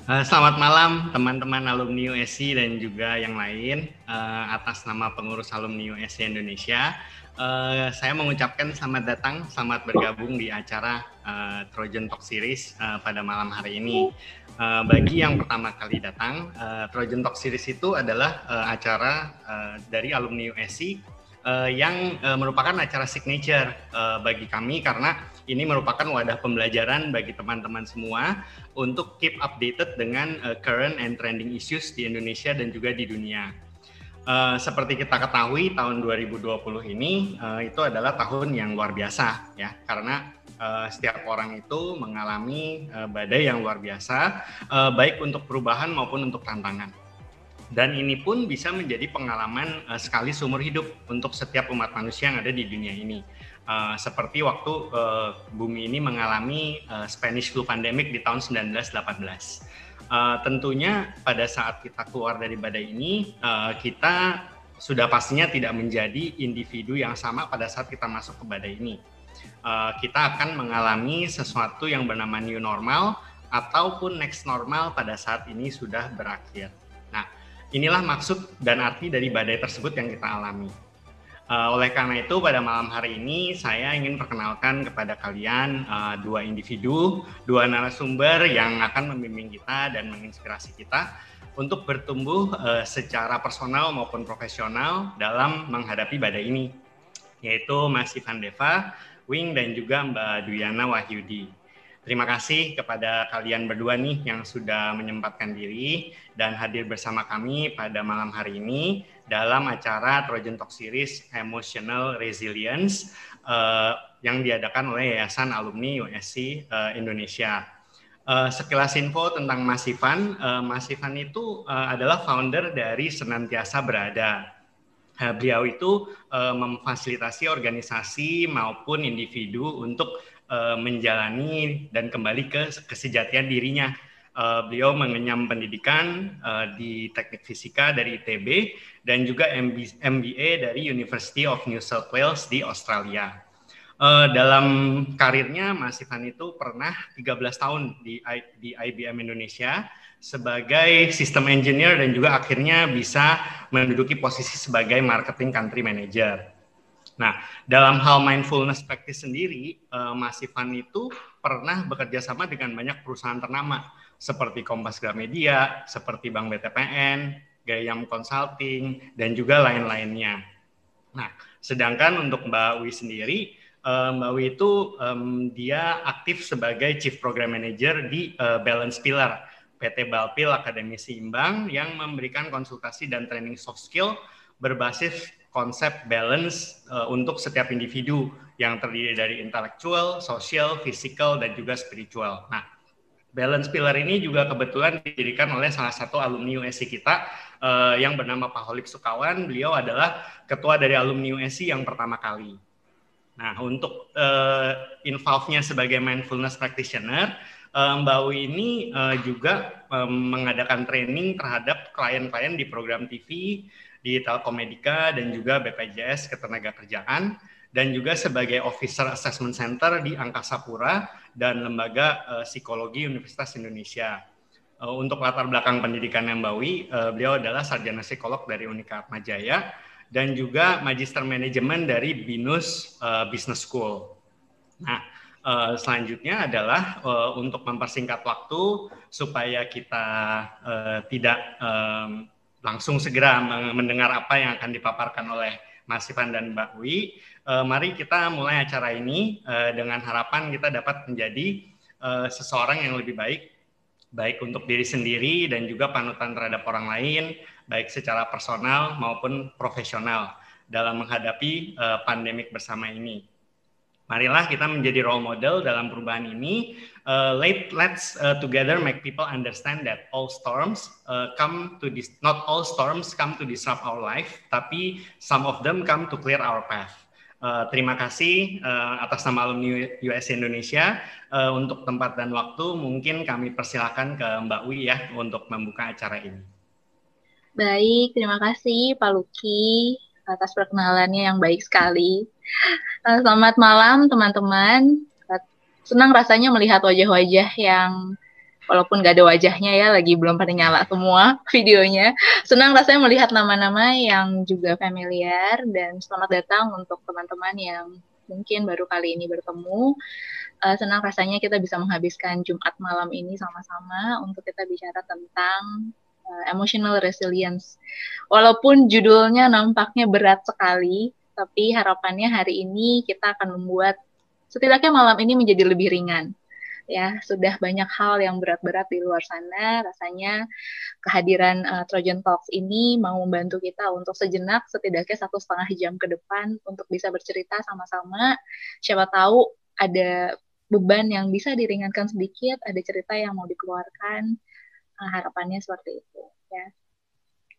Selamat malam teman-teman alumni USI dan juga yang lain. Atas nama pengurus alumni USI Indonesia, saya mengucapkan selamat datang, selamat bergabung di acara Trojan Talk Series pada malam hari ini. Bagi yang pertama kali datang, Trojan Talk Series itu adalah acara dari alumni USI yang merupakan acara signature bagi kami karena ini merupakan wadah pembelajaran bagi teman-teman semua untuk keep updated dengan current and trending issues di Indonesia dan juga di dunia. Seperti kita ketahui, tahun 2020 ini itu adalah tahun yang luar biasa ya, karena setiap orang itu mengalami badai yang luar biasa, baik untuk perubahan maupun untuk tantangan. Dan ini pun bisa menjadi pengalaman sekali seumur hidup untuk setiap umat manusia yang ada di dunia ini. Seperti waktu bumi ini mengalami Spanish flu pandemic di tahun 1918. Tentunya pada saat kita keluar dari badai ini, kita sudah pastinya tidak menjadi individu yang sama pada saat kita masuk ke badai ini. Kita akan mengalami sesuatu yang bernama new normal ataupun next normal pada saat ini sudah berakhir. Nah, inilah maksud dan arti dari badai tersebut yang kita alami. Oleh karena itu, pada malam hari ini saya ingin perkenalkan kepada kalian dua individu, dua narasumber yang akan membimbing kita dan menginspirasi kita untuk bertumbuh secara personal maupun profesional dalam menghadapi badai ini, yaitu Mas Ivan Deva, Wing, dan juga Mbak Duyana Wahyudi. Terima kasih kepada kalian berdua nih yang sudah menyempatkan diri dan hadir bersama kami pada malam hari ini dalam acara Trojan Talk Series Emotional Resilience yang diadakan oleh Yayasan Alumni USI Indonesia. Sekilas info tentang Mas Ivan. Mas Ivan itu adalah founder dari Senantiasa Berada. Beliau itu memfasilitasi organisasi maupun individu untuk menjalani dan kembali ke kesejatian dirinya. Beliau mengenyam pendidikan di Teknik Fisika dari ITB dan juga MBA dari University of New South Wales di Australia. Dalam karirnya, Mas Ivan itu pernah 13 tahun di IBM Indonesia sebagai sistem engineer dan juga akhirnya bisa menduduki posisi sebagai marketing country manager. Nah, dalam hal mindfulness practice sendiri, Mas Ivan itu pernah bekerja sama dengan banyak perusahaan ternama seperti Kompas Gramedia, seperti Bank BTPN, Gayam Consulting, dan juga lain-lainnya. Nah, sedangkan untuk Mbak Wi sendiri, Mbak Wi itu dia aktif sebagai Chief Program Manager di Balance Pillar, PT Balpil Akademi Seimbang yang memberikan konsultasi dan training soft skill berbasis konsep balance untuk setiap individu yang terdiri dari intelektual, sosial, fisikal, dan juga spiritual. Nah, Balance Pillar ini juga kebetulan didirikan oleh salah satu alumni USI kita yang bernama Pak Holik Sukawan. Beliau adalah ketua dari alumni USI yang pertama kali. Nah, untuk involve-nya sebagai mindfulness practitioner, Mbak Wi ini juga mengadakan training terhadap klien-klien di program TV, di Telkomedika, dan juga BPJS Ketenagakerjaan, dan juga sebagai Officer Assessment Center di Angkasa Pura dan Lembaga Psikologi Universitas Indonesia. Untuk latar belakang pendidikannya Mbak Wi, beliau adalah sarjana psikolog dari Unika Atmajaya dan juga magister manajemen dari BINUS Business School. Nah, selanjutnya adalah untuk mempersingkat waktu supaya kita tidak langsung segera mendengar apa yang akan dipaparkan oleh Mas Ivan dan Mbak Wi. Mari kita mulai acara ini dengan harapan kita dapat menjadi seseorang yang lebih baik untuk diri sendiri dan juga panutan terhadap orang lain, baik secara personal maupun profesional dalam menghadapi pandemik bersama ini. Marilah kita menjadi role model dalam perubahan ini. Let's together make people understand that all storms not all storms come to disrupt our life, tapi some of them come to clear our path. Terima kasih atas nama alumni USI Indonesia. Untuk tempat dan waktu mungkin kami persilakan ke Mbak Wi ya untuk membuka acara ini. Baik, terima kasih Pak Luki atas perkenalannya yang baik sekali. Selamat malam teman-teman. Senang rasanya melihat wajah-wajah yang walaupun nggak ada wajahnya ya, lagi belum pada nyala semua videonya. Senang rasanya melihat nama-nama yang juga familiar, dan selamat datang untuk teman-teman yang mungkin baru kali ini bertemu. Senang rasanya kita bisa menghabiskan Jumat malam ini sama-sama untuk kita bicara tentang emotional resilience. Walaupun judulnya nampaknya berat sekali, tapi harapannya hari ini kita akan membuat setidaknya malam ini menjadi lebih ringan. Ya, sudah banyak hal yang berat-berat di luar sana. Rasanya kehadiran Trojan Talks ini mau membantu kita untuk sejenak, setidaknya 1,5 jam ke depan untuk bisa bercerita sama-sama. Siapa tahu ada beban yang bisa diringankan sedikit, ada cerita yang mau dikeluarkan. Harapannya seperti itu. Ya.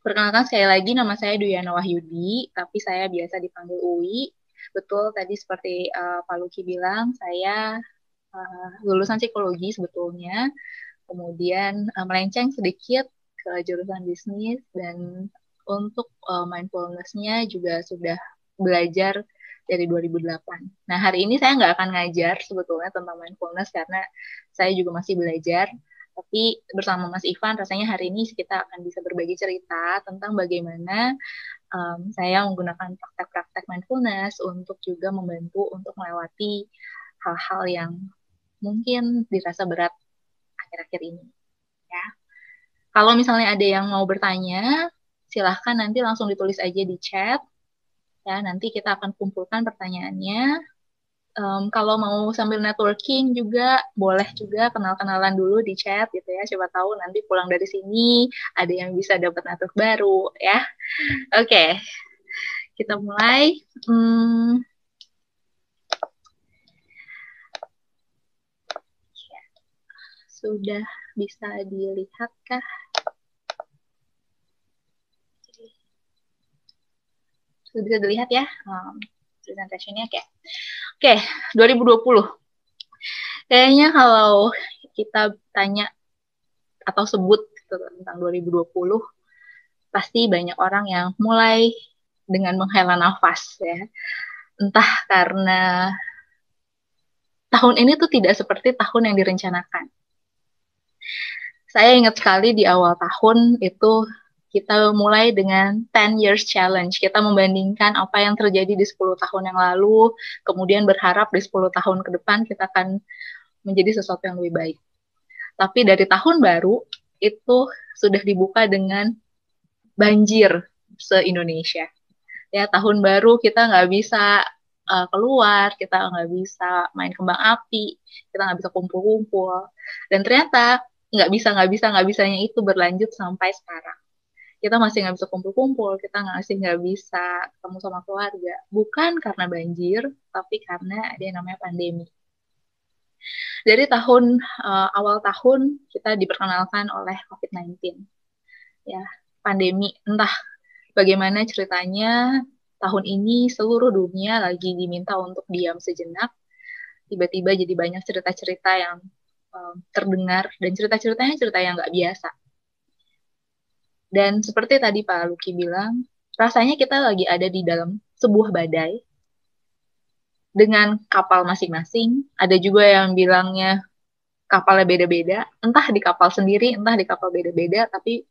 Perkenalkan sekali lagi, nama saya Duyana Wahyudi, tapi saya biasa dipanggil Uwi. Betul, tadi seperti Pak Luki bilang, saya lulusan psikologi sebetulnya, kemudian melenceng sedikit ke jurusan bisnis, dan untuk mindfulness-nya juga sudah belajar dari 2008. Nah, hari ini saya nggak akan ngajar sebetulnya tentang mindfulness karena saya juga masih belajar, tapi bersama Mas Ivan rasanya hari ini kita akan bisa berbagi cerita tentang bagaimana saya menggunakan praktek-praktek mindfulness untuk juga membantu untuk melewati hal-hal yang mungkin dirasa berat akhir-akhir ini. Ya. Kalau misalnya ada yang mau bertanya, silahkan nanti langsung ditulis aja di chat. Ya, nanti kita akan kumpulkan pertanyaannya. Kalau mau sambil networking juga, boleh juga kenal-kenalan dulu di chat gitu ya. Siapa tahu nanti pulang dari sini ada yang bisa dapat network baru ya. Oke, kita mulai. Sudah bisa dilihatkah? Sudah bisa dilihat ya presentationnya kayak. Oke, 2020. Kayaknya kalau kita tanya atau sebut tentang 2020, pasti banyak orang yang mulai dengan menghela nafas ya. Entah karena tahun ini tuh tidak seperti tahun yang direncanakan. Saya ingat sekali di awal tahun itu kita mulai dengan 10 years challenge. Kita membandingkan apa yang terjadi di 10 tahun yang lalu, kemudian berharap di 10 tahun ke depan kita akan menjadi sesuatu yang lebih baik. Tapi dari tahun baru itu sudah dibuka dengan banjir se-Indonesia. Ya, tahun baru kita nggak bisa keluar, kita nggak bisa main kembang api, kita nggak bisa kumpul-kumpul. Dan ternyata nggak bisanya itu berlanjut sampai sekarang. Kita masih nggak bisa kumpul-kumpul, kita masih nggak bisa ketemu sama keluarga. Bukan karena banjir, tapi karena ada yang namanya pandemi. Dari awal tahun kita diperkenalkan oleh COVID-19. Ya, pandemi, entah bagaimana ceritanya, tahun ini seluruh dunia lagi diminta untuk diam sejenak. Tiba-tiba jadi banyak cerita-cerita yang terdengar, dan cerita-ceritanya cerita yang nggak biasa. Dan seperti tadi Pak Luki bilang, rasanya kita lagi ada di dalam sebuah badai dengan kapal masing-masing. Ada juga yang bilangnya kapalnya beda-beda, entah di kapal sendiri, entah di kapal beda-beda, tapi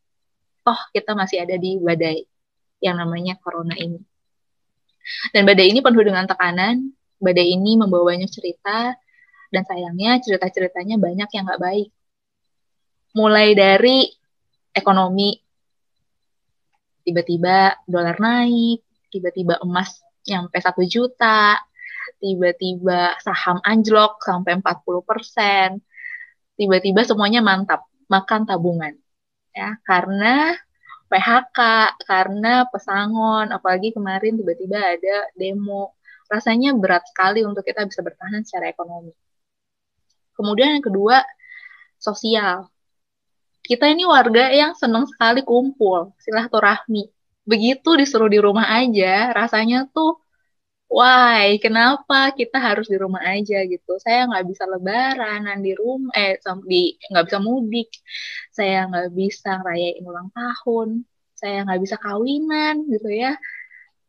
toh kita masih ada di badai yang namanya corona ini. Dan badai ini penuh dengan tekanan, badai ini membawa banyak cerita, dan sayangnya cerita-ceritanya banyak yang nggak baik. Mulai dari ekonomi, tiba-tiba dolar naik, tiba-tiba emas nyampe 1 juta, tiba-tiba saham anjlok sampai 40%, tiba-tiba semuanya mantap, makan tabungan. Ya, karena PHK, karena pesangon, apalagi kemarin tiba-tiba ada demo. Rasanya berat sekali untuk kita bisa bertahan secara ekonomi. Kemudian yang kedua, sosial. Kita ini warga yang senang sekali kumpul, silaturahmi. Begitu disuruh di rumah aja, rasanya tuh, why, kenapa kita harus di rumah aja gitu. Saya nggak bisa lebaranan di rumah, nggak bisa mudik, saya nggak bisa ngerayain ulang tahun, saya nggak bisa kawinan gitu ya.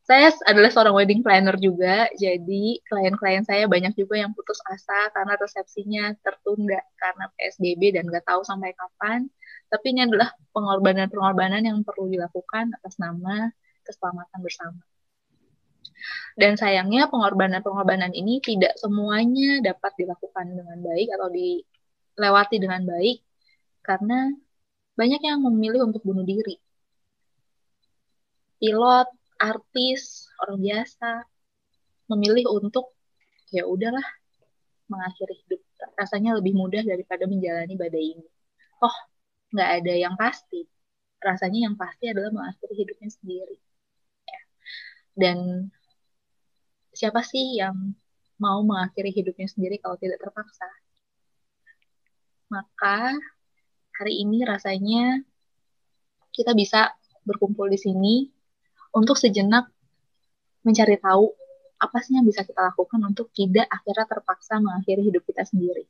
Saya adalah seorang wedding planner juga, jadi klien-klien saya banyak juga yang putus asa karena resepsinya tertunda karena PSBB dan nggak tahu sampai kapan. Tapi ini adalah pengorbanan-pengorbanan yang perlu dilakukan atas nama keselamatan bersama. Dan sayangnya pengorbanan-pengorbanan ini tidak semuanya dapat dilakukan dengan baik atau dilewati dengan baik karena banyak yang memilih untuk bunuh diri. Pilot, artis, orang biasa memilih untuk ya udahlah mengakhiri hidup. Rasanya lebih mudah daripada menjalani badai ini. Oh, nggak ada yang pasti. Rasanya yang pasti adalah mengakhiri hidupnya sendiri. Ya. Dan siapa sih yang mau mengakhiri hidupnya sendiri kalau tidak terpaksa? Maka hari ini rasanya kita bisa berkumpul di sini untuk sejenak mencari tahu apa sih yang bisa kita lakukan untuk tidak akhirnya terpaksa mengakhiri hidup kita sendiri.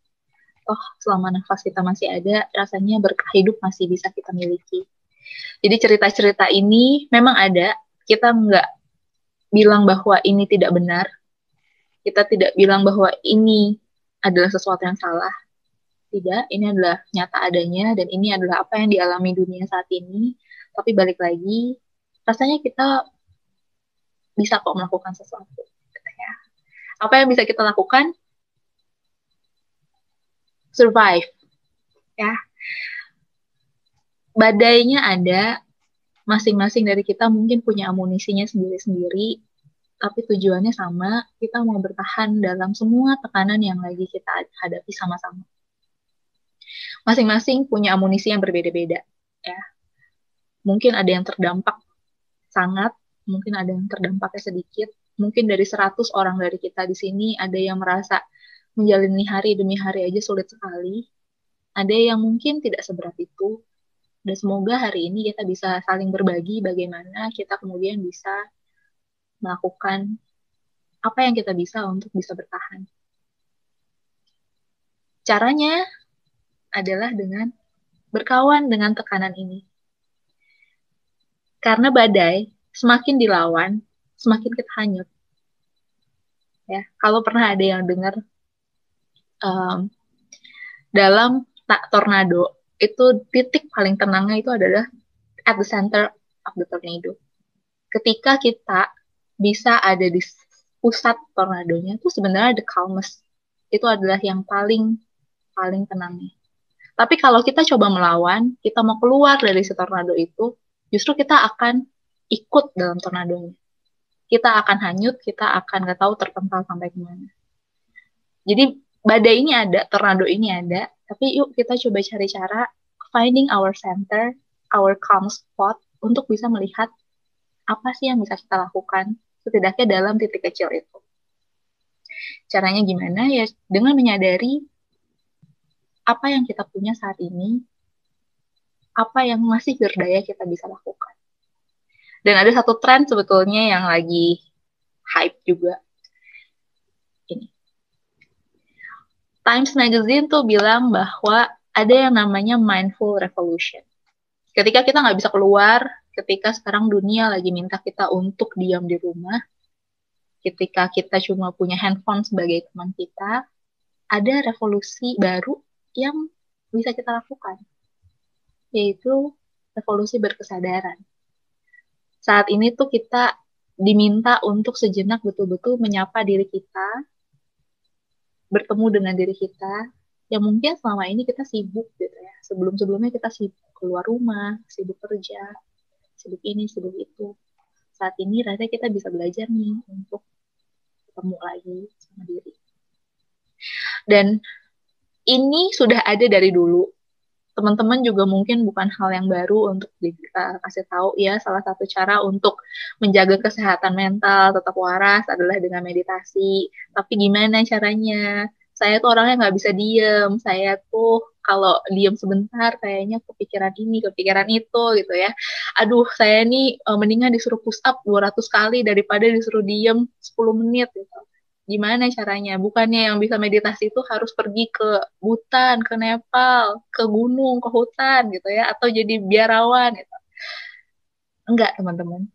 Oh, selama nafas kita masih ada, rasanya berkah hidup masih bisa kita miliki. Jadi cerita-cerita ini memang ada, kita nggak bilang bahwa ini tidak benar, kita tidak bilang bahwa ini adalah sesuatu yang salah. Tidak, ini adalah nyata adanya, dan ini adalah apa yang dialami dunia saat ini. Tapi balik lagi, rasanya kita bisa kok melakukan sesuatu. Ya. Apa yang bisa kita lakukan? Survive. Ya. Badainya ada, masing-masing dari kita mungkin punya amunisinya sendiri-sendiri, tapi tujuannya sama, kita mau bertahan dalam semua tekanan yang lagi kita hadapi sama-sama. Masing-masing punya amunisi yang berbeda-beda, ya. Mungkin ada yang terdampak sangat, mungkin ada yang terdampaknya sedikit, mungkin dari 100 orang dari kita di sini, ada yang merasa menjalani hari demi hari aja sulit sekali, ada yang mungkin tidak seberat itu, dan semoga hari ini kita bisa saling berbagi bagaimana kita kemudian bisa melakukan apa yang kita bisa untuk bisa bertahan. Caranya adalah dengan berkawan dengan tekanan ini. Karena badai semakin dilawan, semakin kita hanyut. Ya, kalau pernah ada yang dengar dalam tornado, itu titik paling tenangnya itu adalah at the center of the tornado. Ketika kita bisa ada di pusat tornadonya, itu sebenarnya the calmest. Itu adalah yang paling tenangnya. Tapi kalau kita coba melawan, kita mau keluar dari si tornado itu, justru kita akan ikut dalam tornadonya. Kita akan hanyut, kita akan nggak tahu terpental sampai kemana. Jadi badai ini ada, tornado ini ada, tapi yuk kita coba cari cara finding our center, our calm spot, untuk bisa melihat apa sih yang bisa kita lakukan, setidaknya dalam titik kecil itu. Caranya gimana? Ya dengan menyadari apa yang kita punya saat ini, apa yang masih berdaya kita bisa lakukan. Dan ada satu tren sebetulnya yang lagi hype juga. Ini. Times Magazine tuh bilang bahwa ada yang namanya mindful revolution. Ketika kita nggak bisa keluar, ketika sekarang dunia lagi minta kita untuk diam di rumah, ketika kita cuma punya handphone sebagai teman kita, ada revolusi baru yang bisa kita lakukan, yaitu revolusi berkesadaran. Saat ini tuh kita diminta untuk sejenak betul-betul menyapa diri kita, bertemu dengan diri kita, yang mungkin selama ini kita sibuk gitu ya. Sebelum-sebelumnya kita sibuk keluar rumah, sibuk kerja, sibuk ini, sibuk itu. Saat ini rasanya kita bisa belajar nih untuk ketemu lagi sama diri. Dan ini sudah ada dari dulu. Teman-teman juga mungkin bukan hal yang baru untuk kita kasih tahu ya. Salah satu cara untuk menjaga kesehatan mental tetap waras adalah dengan meditasi. Tapi gimana caranya? Saya tuh orangnya nggak bisa diem. Saya tuh kalau diem sebentar kayaknya kepikiran ini, kepikiran itu gitu ya. Aduh, saya nih mendingan disuruh push up 200 kali daripada disuruh diem 10 menit gitu. Gimana caranya? Bukannya yang bisa meditasi itu harus pergi ke Bhutan, ke Nepal, ke gunung, ke hutan gitu ya, atau jadi biarawan gitu. Enggak, teman-teman.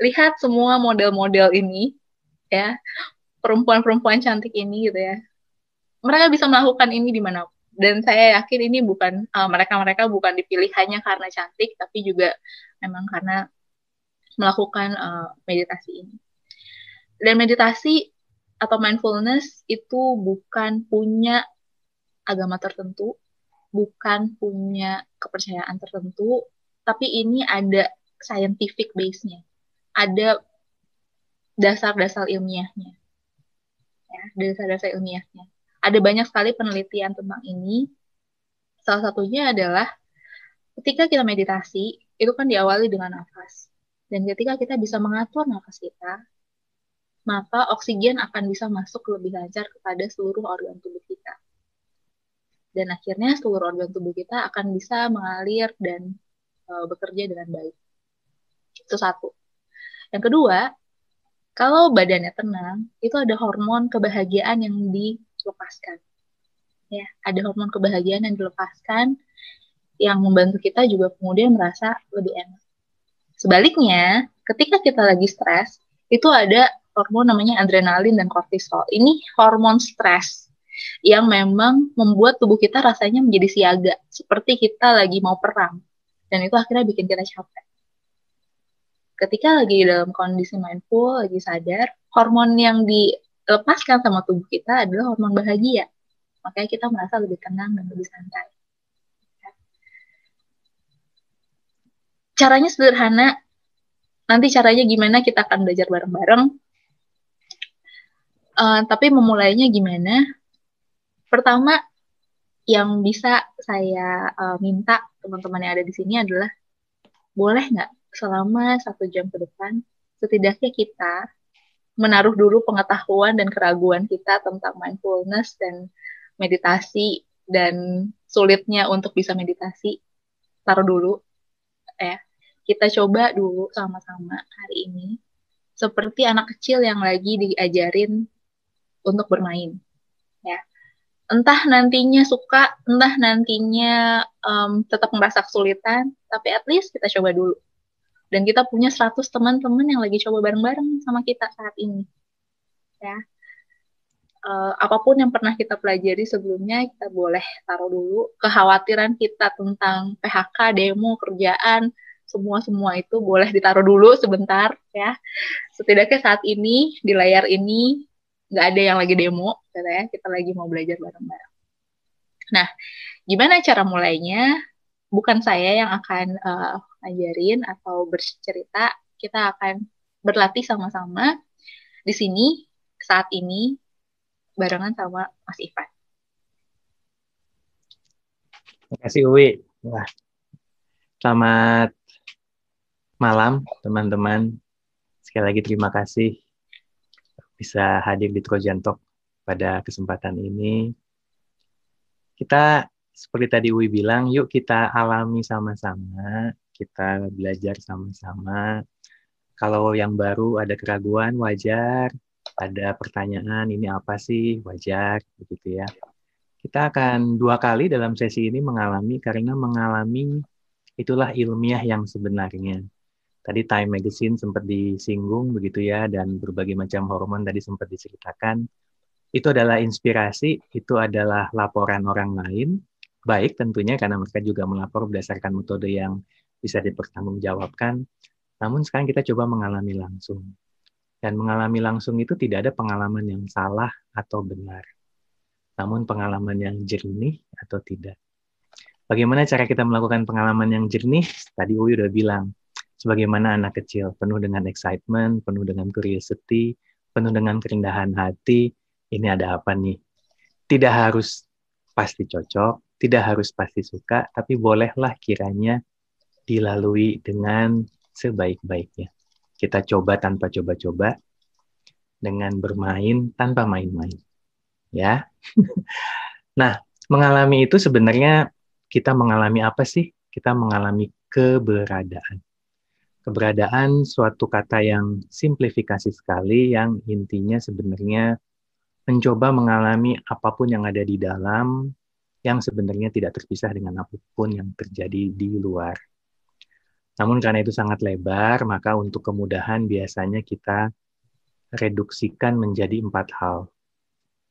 lihat semua model-model ini, ya, perempuan-perempuan cantik ini gitu ya. Mereka bisa melakukan ini di mana. Dan saya yakin ini bukan mereka-mereka bukan dipilih hanya karena cantik, tapi juga memang karena melakukan meditasi ini. Dan meditasi atau mindfulness itu bukan punya agama tertentu, bukan punya kepercayaan tertentu, tapi ini ada scientific base-nya, ada dasar-dasar ilmiahnya, ya, dasar-dasar ilmiahnya. Ada banyak sekali penelitian tentang ini. Salah satunya adalah ketika kita meditasi, itu kan diawali dengan nafas. Dan ketika kita bisa mengatur nafas kita, maka oksigen akan bisa masuk lebih lancar kepada seluruh organ tubuh kita. Dan akhirnya seluruh organ tubuh kita akan bisa mengalir dan bekerja dengan baik. Itu satu. Yang kedua, kalau badannya tenang, itu ada hormon kebahagiaan yang dilepaskan. Ya, ada hormon kebahagiaan yang dilepaskan yang membantu kita juga kemudian merasa lebih enak. Sebaliknya, ketika kita lagi stres, itu ada hormon namanya adrenalin dan kortisol. Ini hormon stres yang memang membuat tubuh kita rasanya menjadi siaga, seperti kita lagi mau perang. Dan itu akhirnya bikin kita capek. Ketika lagi dalam kondisi mindful, lagi sadar, hormon yang dilepaskan sama tubuh kita adalah hormon bahagia. Makanya kita merasa lebih tenang dan lebih santai. Caranya sederhana, nanti caranya gimana kita akan belajar bareng-bareng. Tapi memulainya gimana? Pertama, yang bisa saya minta teman-teman yang ada di sini adalah, boleh nggak selama 1 jam ke depan, setidaknya kita menaruh dulu pengetahuan dan keraguan kita tentang mindfulness dan meditasi dan sulitnya untuk bisa meditasi, taruh dulu. Ya, kita coba dulu sama-sama hari ini, seperti anak kecil yang lagi diajarin untuk bermain. Ya, entah nantinya suka, entah nantinya tetap merasa kesulitan, tapi at least kita coba dulu. Dan kita punya 100 teman-teman yang lagi coba bareng-bareng sama kita saat ini. Ya, apapun yang pernah kita pelajari sebelumnya, kita boleh taruh dulu. Kekhawatiran kita tentang PHK, demo, kerjaan, semua itu boleh ditaruh dulu sebentar ya. Setidaknya saat ini di layar ini nggak ada yang lagi demo, katanya kita lagi mau belajar bareng-bareng. Nah, gimana cara mulainya? Bukan saya yang akan ngajarin atau bercerita, kita akan berlatih sama-sama di sini saat ini barengan sama Mas Ivan. Terima kasih Uwi. Wah, selamat malam teman-teman. Sekali lagi terima kasih bisa hadir di Trojan Talk pada kesempatan ini. Kita seperti tadi Uwi bilang, yuk kita alami sama-sama, kita belajar sama-sama. Kalau yang baru ada keraguan, wajar. Ada pertanyaan, ini apa sih? Wajar, begitu ya. Kita akan 2 kali dalam sesi ini mengalami, karena mengalami itulah ilmiah yang sebenarnya. Tadi Time Magazine sempat disinggung begitu ya, dan berbagai macam hormon tadi sempat diceritakan. Itu adalah inspirasi, itu adalah laporan orang lain, baik tentunya karena mereka juga melapor berdasarkan metode yang bisa dipertanggungjawabkan. Namun sekarang kita coba mengalami langsung. Dan mengalami langsung itu tidak ada pengalaman yang salah atau benar. Namun pengalaman yang jernih atau tidak. Bagaimana cara kita melakukan pengalaman yang jernih? Tadi Uwi udah bilang, sebagaimana anak kecil, penuh dengan excitement, penuh dengan curiosity, penuh dengan kerendahan hati. Ini ada apa nih? Tidak harus pasti cocok, tidak harus pasti suka, tapi bolehlah kiranya dilalui dengan sebaik-baiknya. Kita coba tanpa coba-coba, dengan bermain tanpa main-main. Ya. Nah, mengalami itu sebenarnya kita mengalami apa sih? Kita mengalami keberadaan. Keberadaan suatu kata yang simplifikasi sekali, yang intinya sebenarnya mencoba mengalami apapun yang ada di dalam, yang sebenarnya tidak terpisah dengan apapun yang terjadi di luar. Namun karena itu sangat lebar, maka untuk kemudahan biasanya kita reduksikan menjadi 4 hal.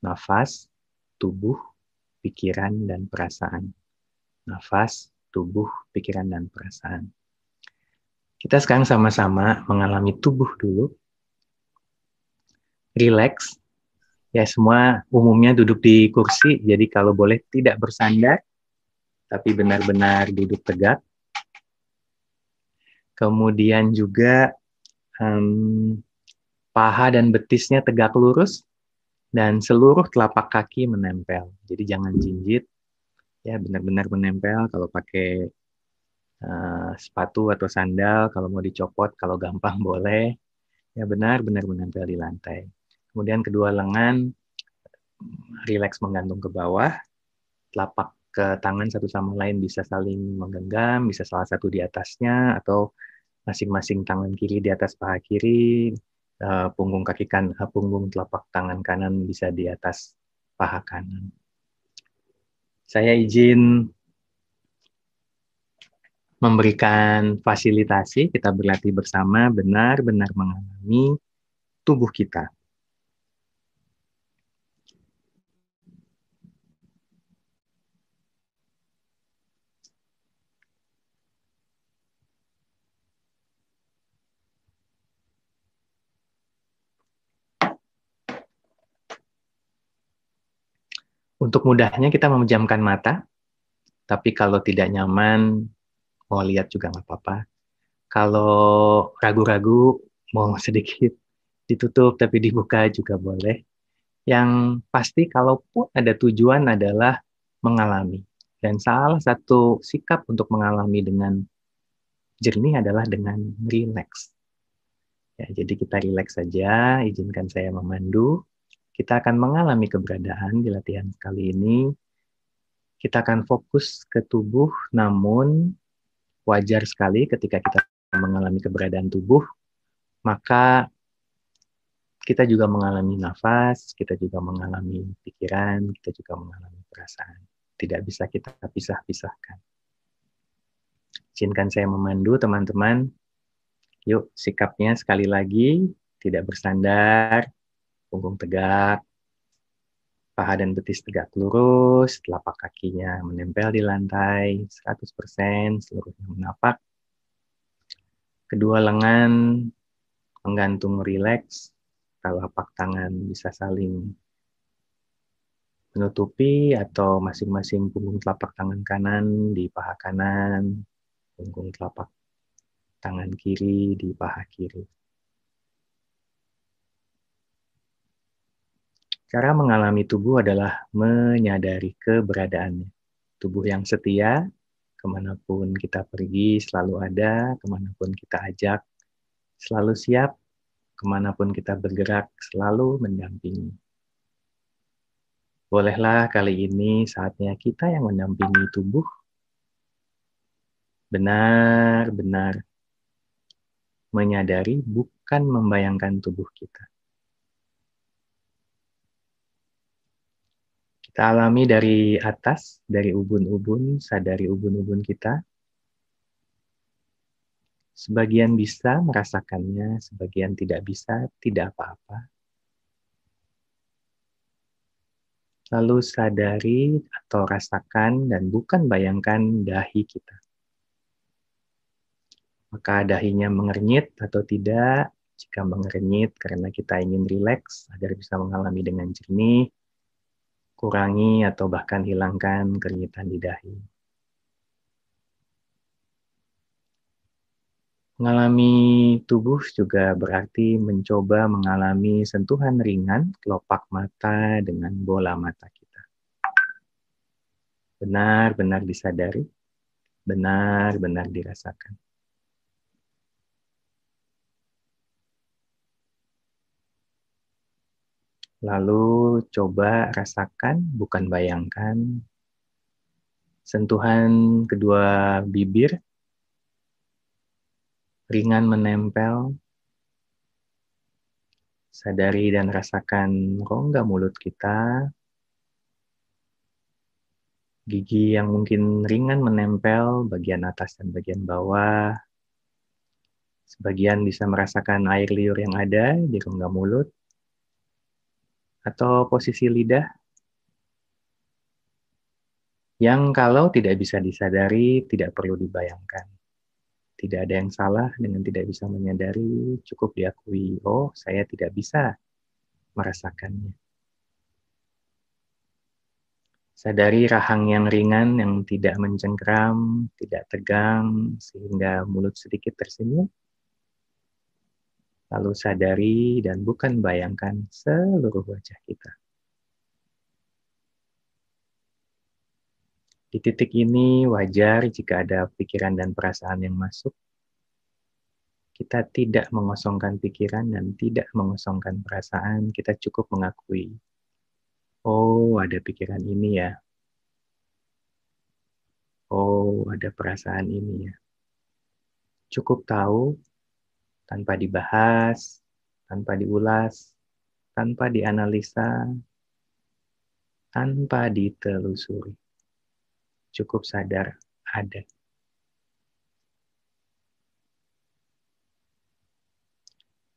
Nafas, tubuh, pikiran, dan perasaan. Nafas, tubuh, pikiran, dan perasaan. Kita sekarang sama-sama mengalami tubuh dulu. Relax. Ya, semua umumnya duduk di kursi, jadi kalau boleh tidak bersandar, tapi benar-benar duduk tegak. Kemudian juga paha dan betisnya tegak lurus, dan seluruh telapak kaki menempel. Jadi jangan jinjit, ya benar-benar menempel. Kalau pakai sepatu atau sandal, kalau mau dicopot, kalau gampang boleh. Ya benar-benar menempel di lantai. Kemudian kedua lengan rileks menggantung ke bawah, telapak ke tangan satu sama lain bisa saling menggenggam, bisa salah satu di atasnya, atau masing-masing tangan kiri di atas paha kiri, punggung telapak tangan kanan bisa di atas paha kanan. Saya izin memberikan fasilitasi, kita berlatih bersama benar-benar mengalami tubuh kita. Untuk mudahnya kita memejamkan mata, tapi kalau tidak nyaman, mau lihat juga nggak apa-apa. Kalau ragu-ragu, mau sedikit ditutup tapi dibuka juga boleh. Yang pasti kalaupun ada tujuan adalah mengalami. Dan salah satu sikap untuk mengalami dengan jernih adalah dengan relax. Ya, jadi kita relax saja, izinkan saya memandu. Kita akan mengalami keberadaan di latihan kali ini. Kita akan fokus ke tubuh, namun wajar sekali ketika kita mengalami keberadaan tubuh, maka kita juga mengalami nafas, kita juga mengalami pikiran, kita juga mengalami perasaan. Tidak bisa kita pisah-pisahkan. Izinkan saya memandu teman-teman. Yuk, sikapnya sekali lagi, tidak bersandar, punggung tegak, paha dan betis tegak lurus, telapak kakinya menempel di lantai 100%, seluruhnya menapak. Kedua lengan menggantung rileks, telapak tangan bisa saling menutupi atau masing-masing punggung telapak tangan kanan di paha kanan, punggung telapak tangan kiri di paha kiri. Cara mengalami tubuh adalah menyadari keberadaannya. Tubuh yang setia, kemanapun kita pergi selalu ada, kemanapun kita ajak selalu siap, kemanapun kita bergerak selalu mendampingi. Bolehlah kali ini saatnya kita yang mendampingi tubuh benar-benar menyadari, bukan membayangkan tubuh kita. Kita alami dari atas, dari ubun-ubun, sadari ubun-ubun kita. Sebagian bisa merasakannya, sebagian tidak bisa, tidak apa-apa. Lalu sadari atau rasakan dan bukan bayangkan dahi kita. Maka dahinya mengernyit atau tidak. Jika mengernyit karena kita ingin rileks agar bisa mengalami dengan jernih, kurangi atau bahkan hilangkan keringitan di dahi. Mengalami tubuh juga berarti mencoba mengalami sentuhan ringan kelopak mata dengan bola mata kita. Benar-benar disadari, benar-benar dirasakan. Lalu coba rasakan, bukan bayangkan, sentuhan kedua bibir, ringan menempel. Sadari dan rasakan rongga mulut kita, gigi yang mungkin ringan menempel bagian atas dan bagian bawah, Sebagian bisa merasakan air liur yang ada di rongga mulut, atau posisi lidah, yang kalau tidak bisa disadari, tidak perlu dibayangkan. Tidak ada yang salah dengan tidak bisa menyadari, cukup diakui, oh saya tidak bisa merasakannya. Sadari rahang yang ringan, yang tidak mencengkram, tidak tegang, sehingga mulut sedikit tersenyum. Lalu sadari dan bukan bayangkan seluruh wajah kita. Di titik ini wajar jika ada pikiran dan perasaan yang masuk. Kita tidak mengosongkan pikiran dan tidak mengosongkan perasaan, kita cukup mengakui. Oh, ada pikiran ini ya. Oh, ada perasaan ini ya. Cukup tahu, tanpa dibahas, tanpa diulas, tanpa dianalisa, tanpa ditelusuri. Cukup sadar ada.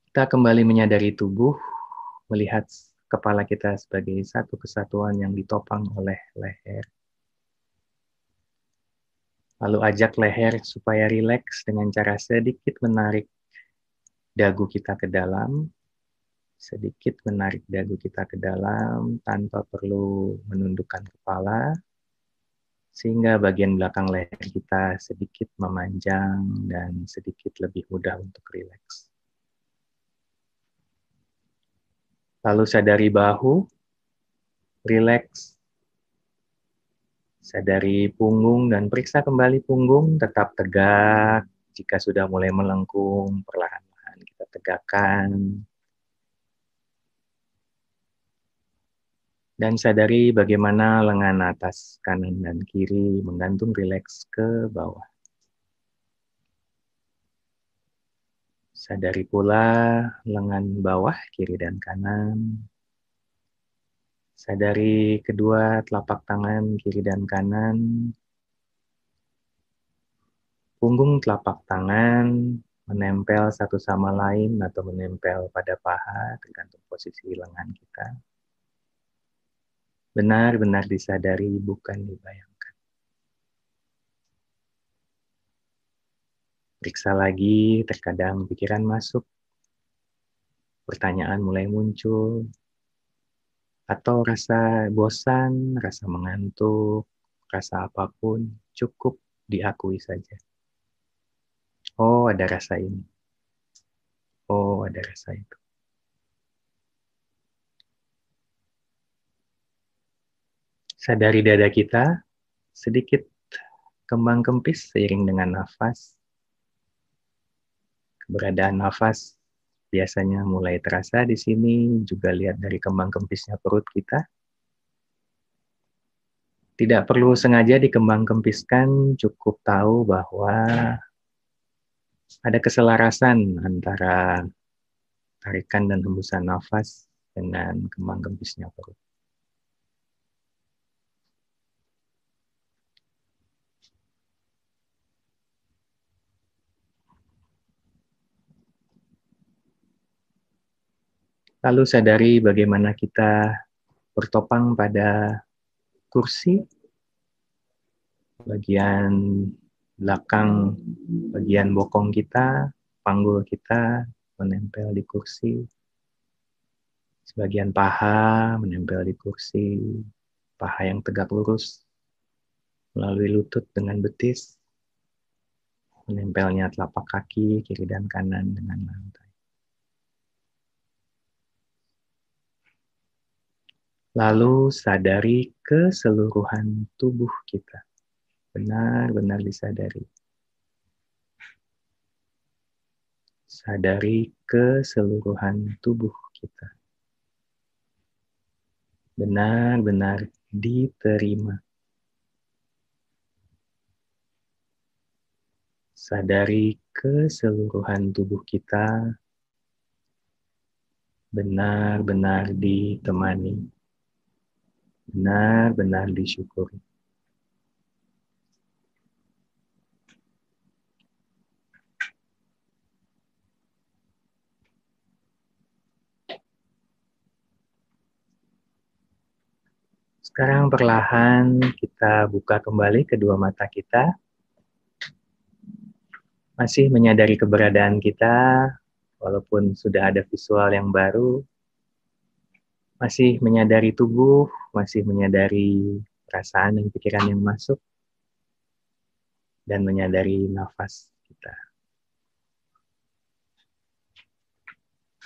Kita kembali menyadari tubuh, melihat kepala kita sebagai satu kesatuan yang ditopang oleh leher. Lalu ajak leher supaya rileks dengan cara sedikit menarik dagu kita ke dalam, sedikit menarik dagu kita ke dalam tanpa perlu menundukkan kepala, sehingga bagian belakang leher kita sedikit memanjang dan sedikit lebih mudah untuk rileks. Lalu sadari bahu, rileks. Sadari punggung dan periksa kembali punggung, tetap tegak. Jika sudah mulai melengkung, perlahan-lahan kita tegakkan. Dan sadari bagaimana lengan atas, kanan, dan kiri menggantung rileks ke bawah. Sadari pula lengan bawah, kiri dan kanan. Sadari kedua telapak tangan kiri dan kanan. Punggung telapak tangan menempel satu sama lain atau menempel pada paha, tergantung posisi lengan kita. Benar-benar disadari, bukan dibayangkan. Periksa lagi, terkadang pikiran masuk, pertanyaan mulai muncul, atau rasa bosan, rasa mengantuk, rasa apapun, cukup diakui saja. Oh, ada rasa ini. Oh, ada rasa itu. Sadari dada kita, sedikit kembang kempis seiring dengan nafas. Keberadaan nafas biasanya mulai terasa di sini, juga lihat dari kembang kempisnya perut kita. Tidak perlu sengaja dikembang kempiskan, cukup tahu bahwa ada keselarasan antara tarikan dan hembusan nafas dengan kembang kempisnya perut. Lalu sadari bagaimana kita bertopang pada kursi, bagian belakang, bagian bokong kita, panggul kita menempel di kursi, sebagian paha menempel di kursi, paha yang tegak lurus, melalui lutut dengan betis, menempelnya telapak kaki kiri dan kanan dengan lantai. Lalu sadari keseluruhan tubuh kita. Benar-benar disadari. Sadari keseluruhan tubuh kita. Benar-benar diterima. Sadari keseluruhan tubuh kita. Benar-benar ditemani. Benar-benar disyukuri. Sekarang perlahan kita buka kembali kedua mata kita. Masih menyadari keberadaan kita, walaupun sudah ada visual yang baru. Masih menyadari tubuh, masih menyadari perasaan dan pikiran yang masuk. Dan menyadari nafas kita.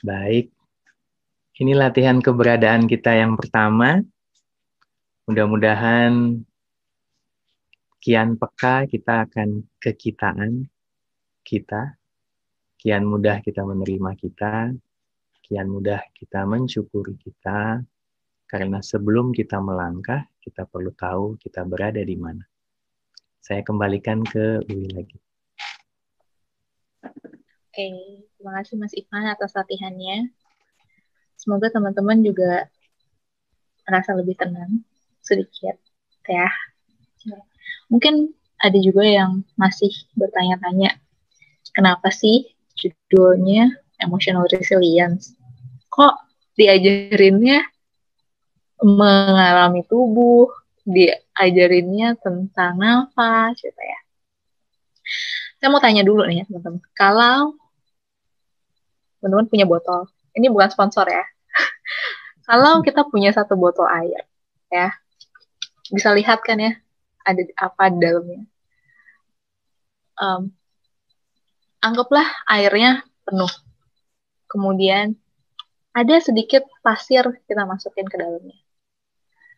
Baik, ini latihan keberadaan kita yang pertama. Mudah-mudahan kian peka kita akan kekitaan kita, kian mudah kita menerima kita, kian mudah kita mensyukuri kita, karena sebelum kita melangkah, kita perlu tahu kita berada di mana. Saya kembalikan ke Uwi lagi. Oke, terima kasih Mas Ivan atas latihannya. Semoga teman-teman juga merasa lebih tenang sedikit, ya. Mungkin ada juga yang masih bertanya-tanya, kenapa sih judulnya Emotional Resilience? Kok diajarinnya mengalami tubuh, diajarinnya tentang nafas, gitu ya. Saya mau tanya dulu nih ya, teman-teman. Kalau teman-teman punya botol, ini bukan sponsor ya. Kalau kita punya satu botol air, ya, bisa lihat kan ya, ada apa di dalamnya. Anggaplah airnya penuh. Kemudian ada sedikit pasir kita masukin ke dalamnya.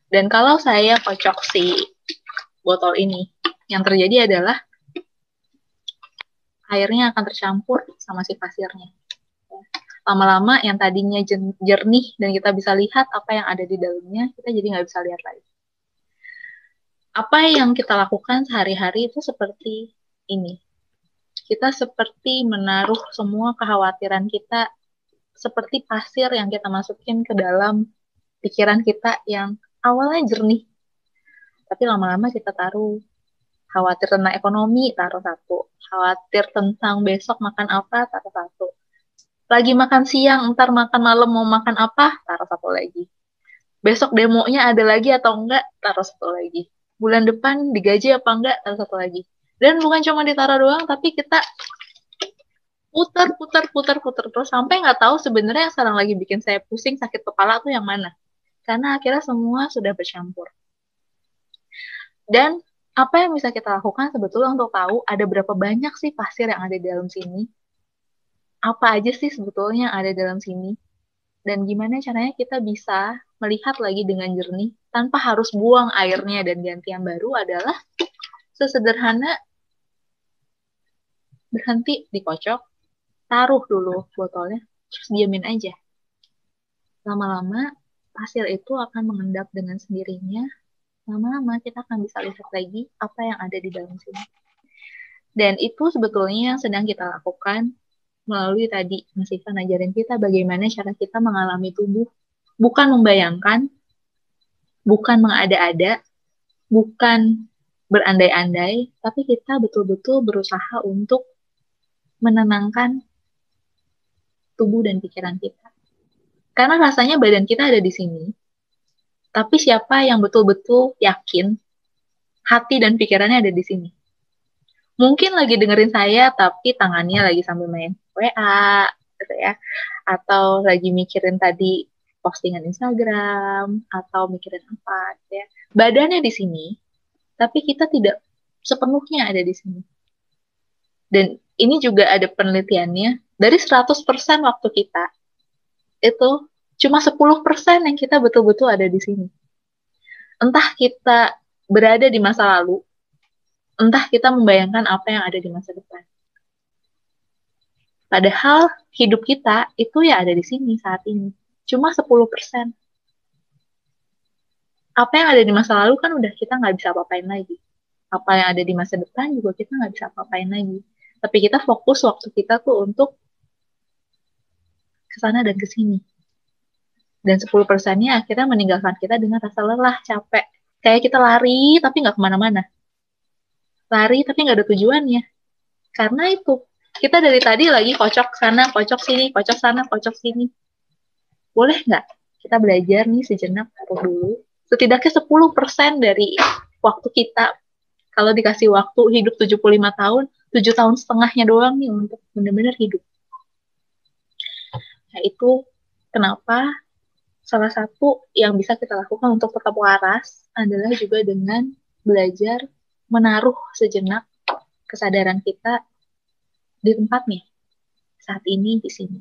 Dan kalau saya kocok si botol ini, yang terjadi adalah airnya akan tercampur sama si pasirnya. Lama-lama yang tadinya jernih dan kita bisa lihat apa yang ada di dalamnya, kita jadi nggak bisa lihat lagi. Apa yang kita lakukan sehari-hari itu seperti ini. Kita seperti menaruh semua kekhawatiran kita seperti pasir yang kita masukin ke dalam pikiran kita yang awalnya jernih. Tapi lama-lama kita taruh. Khawatir tentang ekonomi, taruh satu. Khawatir tentang besok makan apa, taruh satu. Lagi makan siang, ntar makan malam mau makan apa, taruh satu lagi. Besok demonya ada lagi atau enggak, taruh satu lagi. Bulan depan digaji apa enggak, taruh satu lagi. Dan bukan cuma ditaruh doang, tapi kita putar terus sampai nggak tahu sebenarnya yang sekarang lagi bikin saya pusing, sakit kepala tuh yang mana. Karena akhirnya semua sudah bercampur. Dan apa yang bisa kita lakukan sebetulnya untuk tahu ada berapa banyak sih pasir yang ada di dalam sini? Apa aja sih sebetulnya yang ada dalam sini? Dan gimana caranya kita bisa melihat lagi dengan jernih tanpa harus buang airnya dan ganti yang baru adalah sesederhana berhenti dikocok, taruh dulu botolnya, terus diamin aja. Lama-lama pasir itu akan mengendap dengan sendirinya. Lama-lama kita akan bisa lihat lagi apa yang ada di dalam sini. Dan itu sebetulnya yang sedang kita lakukan melalui tadi Mas Ivan ajarin kita bagaimana cara kita mengalami tubuh. Bukan membayangkan, bukan mengada-ada, bukan berandai-andai, tapi kita betul-betul berusaha untuk menenangkan tubuh dan pikiran kita. Karena rasanya badan kita ada di sini, tapi siapa yang betul-betul yakin hati dan pikirannya ada di sini? Mungkin lagi dengerin saya, tapi tangannya lagi sambil main WA, gitu ya. Atau lagi mikirin tadi postingan Instagram, atau mikirin apa, gitu ya. Badannya di sini, tapi kita tidak sepenuhnya ada di sini. Dan ini juga ada penelitiannya, dari 100% waktu kita, itu cuma 10% yang kita betul-betul ada di sini. Entah kita berada di masa lalu, entah kita membayangkan apa yang ada di masa depan. Padahal hidup kita itu ya ada di sini saat ini. Cuma 10%. Apa yang ada di masa lalu kan udah kita nggak bisa apa-apain lagi. Apa yang ada di masa depan juga kita nggak bisa apa-apain lagi. Tapi kita fokus waktu kita tuh untuk kesana dan kesini. Dan 10%-nya akhirnya meninggalkan kita dengan rasa lelah, capek. Kayak kita lari tapi nggak kemana-mana. Lari tapi nggak ada tujuannya. Karena itu, kita dari tadi lagi kocok sana, kocok sini, kocok sana, kocok sini. Boleh nggak kita belajar nih sejenak taruh dulu, Setidaknya 10% dari waktu kita, kalau dikasih waktu hidup 75 tahun, 7 tahun setengahnya doang nih untuk benar-benar hidup. Nah, itu kenapa salah satu yang bisa kita lakukan untuk tetap waras adalah juga dengan belajar menaruh sejenak kesadaran kita di tempatnya saat ini di sini.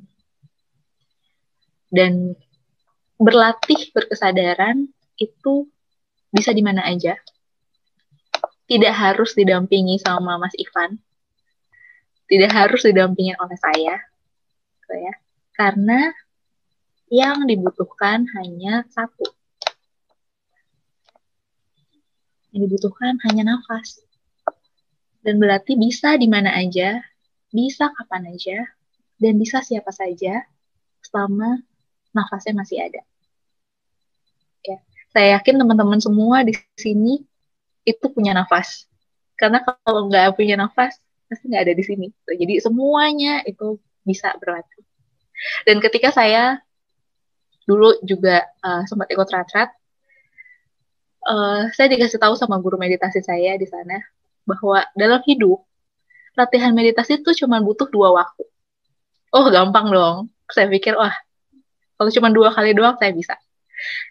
Dan berlatih berkesadaran itu bisa di mana aja. Tidak harus didampingi sama Mas Ivan. Tidak harus didampingi oleh saya. Gitu ya. Karena yang dibutuhkan hanya satu. Yang dibutuhkan hanya nafas. Dan berarti bisa di mana aja, bisa kapan aja, dan bisa siapa saja selama nafasnya masih ada. Ya. Saya yakin teman-teman semua di sini itu punya nafas. Karena kalau nggak punya nafas, pasti nggak ada di sini. Jadi semuanya itu bisa berlatih. Dan ketika saya dulu juga sempat ikut retret, saya dikasih tahu sama guru meditasi saya di sana bahwa dalam hidup latihan meditasi itu cuma butuh 2 waktu. Oh, gampang dong. Saya pikir, wah, kalau cuma 2 kali doang saya bisa.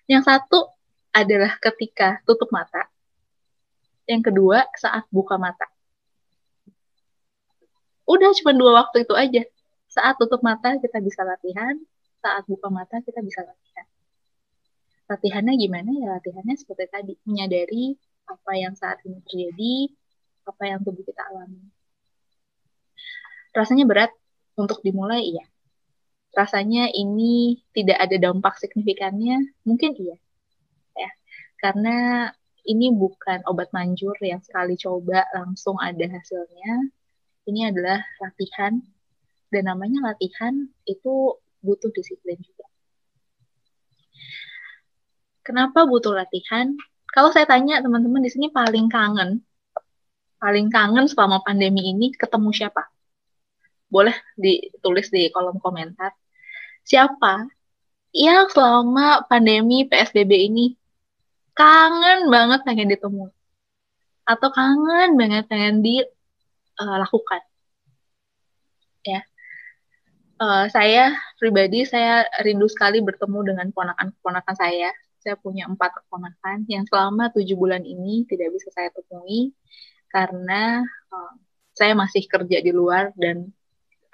Yang satu adalah ketika tutup mata. Yang kedua saat buka mata. Udah cuma 2 waktu itu aja. Saat tutup mata kita bisa latihan, saat buka mata kita bisa latihan. Latihannya gimana? Ya latihannya seperti tadi, menyadari apa yang saat ini terjadi, apa yang tubuh kita alami. Rasanya berat untuk dimulai, iya. Rasanya ini tidak ada dampak signifikannya, mungkin iya. Ya. Karena ini bukan obat manjur yang sekali coba langsung ada hasilnya. Ini adalah latihan, dan namanya latihan itu butuh disiplin juga. Kenapa butuh latihan? Kalau saya tanya teman-teman di sini paling kangen selama pandemi ini ketemu siapa? Boleh ditulis di kolom komentar. Siapa yang selama pandemi PSBB ini kangen banget pengen ditemu? Atau kangen banget pengen dilakukan? Ya. Saya pribadi, saya rindu sekali bertemu dengan keponakan-keponakan saya. Saya punya 4 keponakan yang selama 7 bulan ini tidak bisa saya temui karena saya masih kerja di luar dan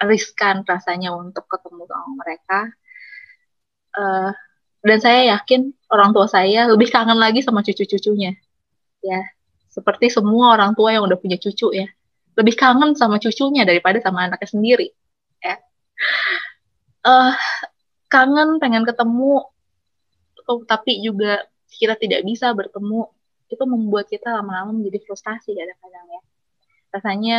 riskan rasanya untuk ketemu sama mereka. Dan saya yakin orang tua saya lebih kangen lagi sama cucu-cucunya. Ya, seperti semua orang tua yang udah punya cucu ya, lebih kangen sama cucunya daripada sama anaknya sendiri. Ya. Kangen pengen ketemu, tapi juga kita tidak bisa bertemu, itu membuat kita lama-lama menjadi frustasi kadang-kadang ya. Rasanya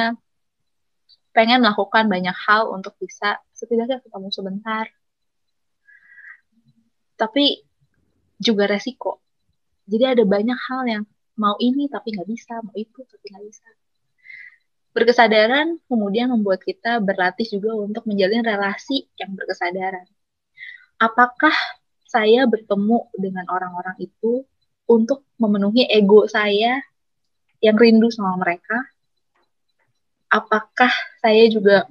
pengen melakukan banyak hal untuk bisa setidaknya ketemu sebentar. Tapi juga resiko. Jadi ada banyak hal yang mau ini tapi nggak bisa, mau itu tapi nggak bisa. Berkesadaran kemudian membuat kita berlatih juga untuk menjalin relasi yang berkesadaran. Apakah saya bertemu dengan orang-orang itu untuk memenuhi ego saya yang rindu sama mereka? Apakah saya juga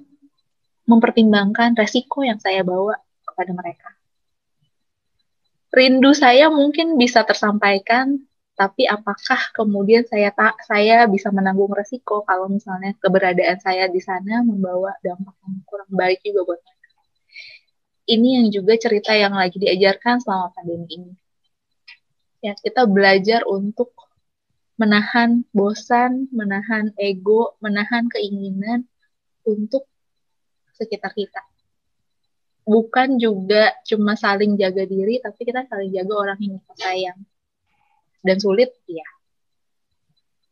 mempertimbangkan resiko yang saya bawa kepada mereka? Rindu saya mungkin bisa tersampaikan, tapi apakah kemudian saya bisa menanggung resiko kalau misalnya keberadaan saya di sana membawa dampak yang kurang baik juga buat mereka? Ini yang juga cerita yang lagi diajarkan selama pandemi ini. Ya, kita belajar untuk menahan bosan, menahan ego, menahan keinginan untuk sekitar kita. Bukan juga cuma saling jaga diri, tapi kita saling jaga orang yang kita sayang. Dan sulit, ya.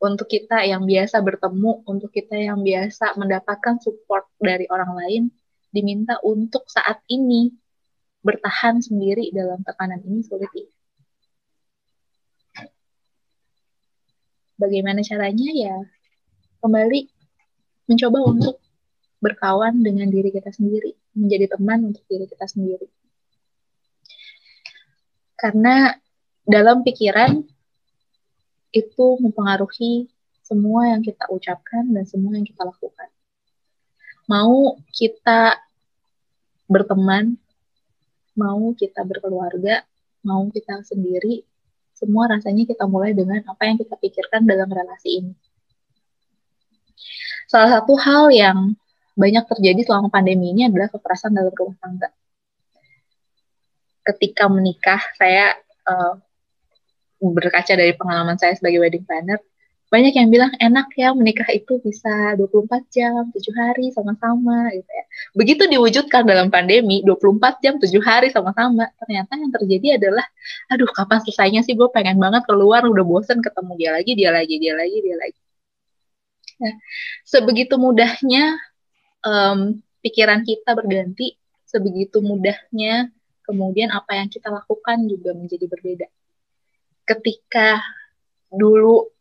Untuk kita yang biasa bertemu, untuk kita yang biasa mendapatkan support dari orang lain, diminta untuk saat ini bertahan sendiri dalam tekanan ini sulit, ya. Bagaimana caranya? Ya, kembali mencoba untuk berkawan dengan diri kita sendiri, menjadi teman untuk diri kita sendiri. Karena dalam pikiran itu mempengaruhi semua yang kita ucapkan dan semua yang kita lakukan. Mau kita berteman, mau kita berkeluarga, mau kita sendiri, semua rasanya kita mulai dengan apa yang kita pikirkan dalam relasi ini. Salah satu hal yang banyak terjadi selama pandemi ini adalah kekerasan dalam rumah tangga. Ketika menikah, saya berkaca dari pengalaman saya sebagai wedding planner, banyak yang bilang enak ya menikah itu bisa 24 jam, 7 hari sama-sama gitu ya. Begitu diwujudkan dalam pandemi, 24 jam, 7 hari sama-sama, ternyata yang terjadi adalah, aduh kapan selesainya sih, gue pengen banget keluar, udah bosen ketemu dia lagi. Nah, sebegitu mudahnya pikiran kita berganti, sebegitu mudahnya kemudian apa yang kita lakukan juga menjadi berbeda. Ketika dulu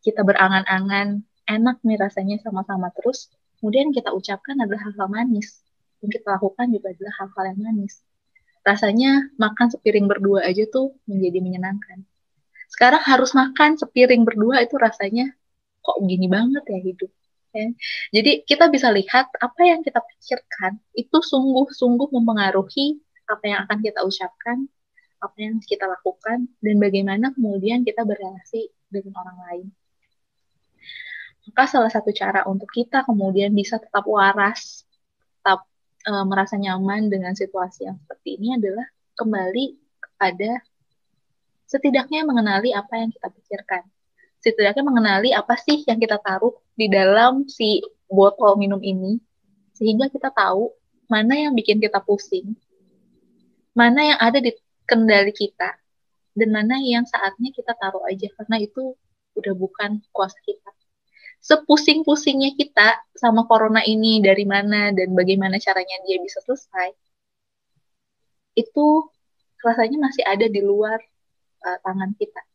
kita berangan-angan, enak nih rasanya sama-sama terus, kemudian kita ucapkan adalah hal-hal manis, yang kita lakukan juga adalah hal-hal yang manis. Rasanya makan sepiring berdua aja tuh menjadi menyenangkan. Sekarang harus makan sepiring berdua itu rasanya kok gini banget ya hidup. Ya. Jadi kita bisa lihat apa yang kita pikirkan itu sungguh-sungguh mempengaruhi apa yang akan kita ucapkan, apa yang kita lakukan, dan bagaimana kemudian kita berrelasi dengan orang lain. Maka salah satu cara untuk kita kemudian bisa tetap waras, tetap merasa nyaman dengan situasi yang seperti ini adalah kembali kepada setidaknya mengenali apa yang kita pikirkan. Setidaknya mengenali apa sih yang kita taruh di dalam si botol minum ini, sehingga kita tahu mana yang bikin kita pusing, mana yang ada di kendali kita, dan mana yang saatnya kita taruh aja, karena itu udah bukan kuasa kita. Sepusing-pusingnya kita sama corona ini dari mana dan bagaimana caranya dia bisa selesai, itu rasanya masih ada di luar tangan kita.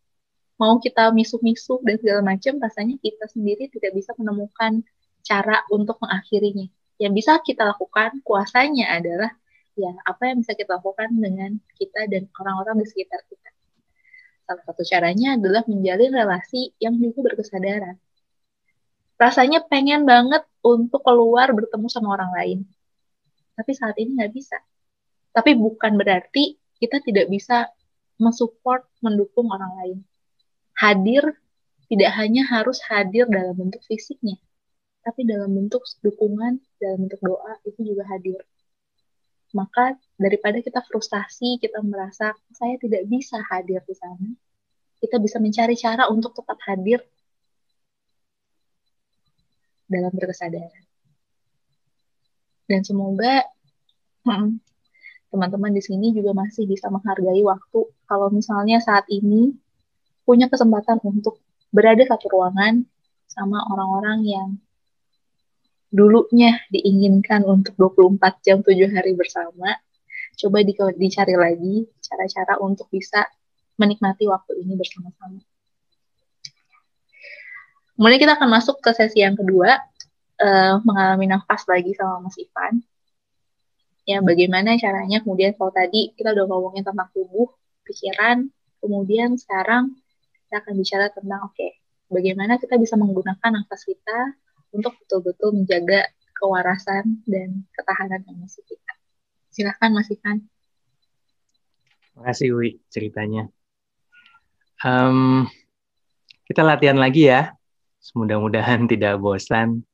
Mau kita misuh-misuh dan segala macam, rasanya kita sendiri tidak bisa menemukan cara untuk mengakhirinya. Yang bisa kita lakukan, kuasanya adalah ya apa yang bisa kita lakukan dengan kita dan orang-orang di sekitar kita. Salah satu caranya adalah menjalin relasi yang juga berkesadaran. Rasanya pengen banget untuk keluar bertemu sama orang lain. Tapi saat ini nggak bisa. Tapi bukan berarti kita tidak bisa mensupport, mendukung orang lain. Hadir tidak hanya harus hadir dalam bentuk fisiknya, tapi dalam bentuk dukungan, dalam bentuk doa, itu juga hadir. Maka daripada kita frustasi, kita merasa saya tidak bisa hadir di sana, kita bisa mencari cara untuk tetap hadir dalam berkesadaran. Dan semoga teman-teman di sini juga masih bisa menghargai waktu. Kalau misalnya saat ini punya kesempatan untuk berada satu ruangan sama orang-orang yang dulunya diinginkan untuk 24 jam 7 hari bersama, coba dicari lagi cara-cara untuk bisa menikmati waktu ini bersama-sama. Kemudian kita akan masuk ke sesi yang kedua, mengalami nafas lagi sama Mas Ivan. Ya, bagaimana caranya kemudian kalau tadi kita udah ngomongin tentang tubuh, pikiran, kemudian sekarang kita akan bicara tentang bagaimana kita bisa menggunakan nafas kita untuk betul-betul menjaga kewarasan dan ketahanan emosi kita. Silakan Mas Ivan. Terima kasih Wi ceritanya. Kita latihan lagi ya. Mudah-mudahan tidak bosan.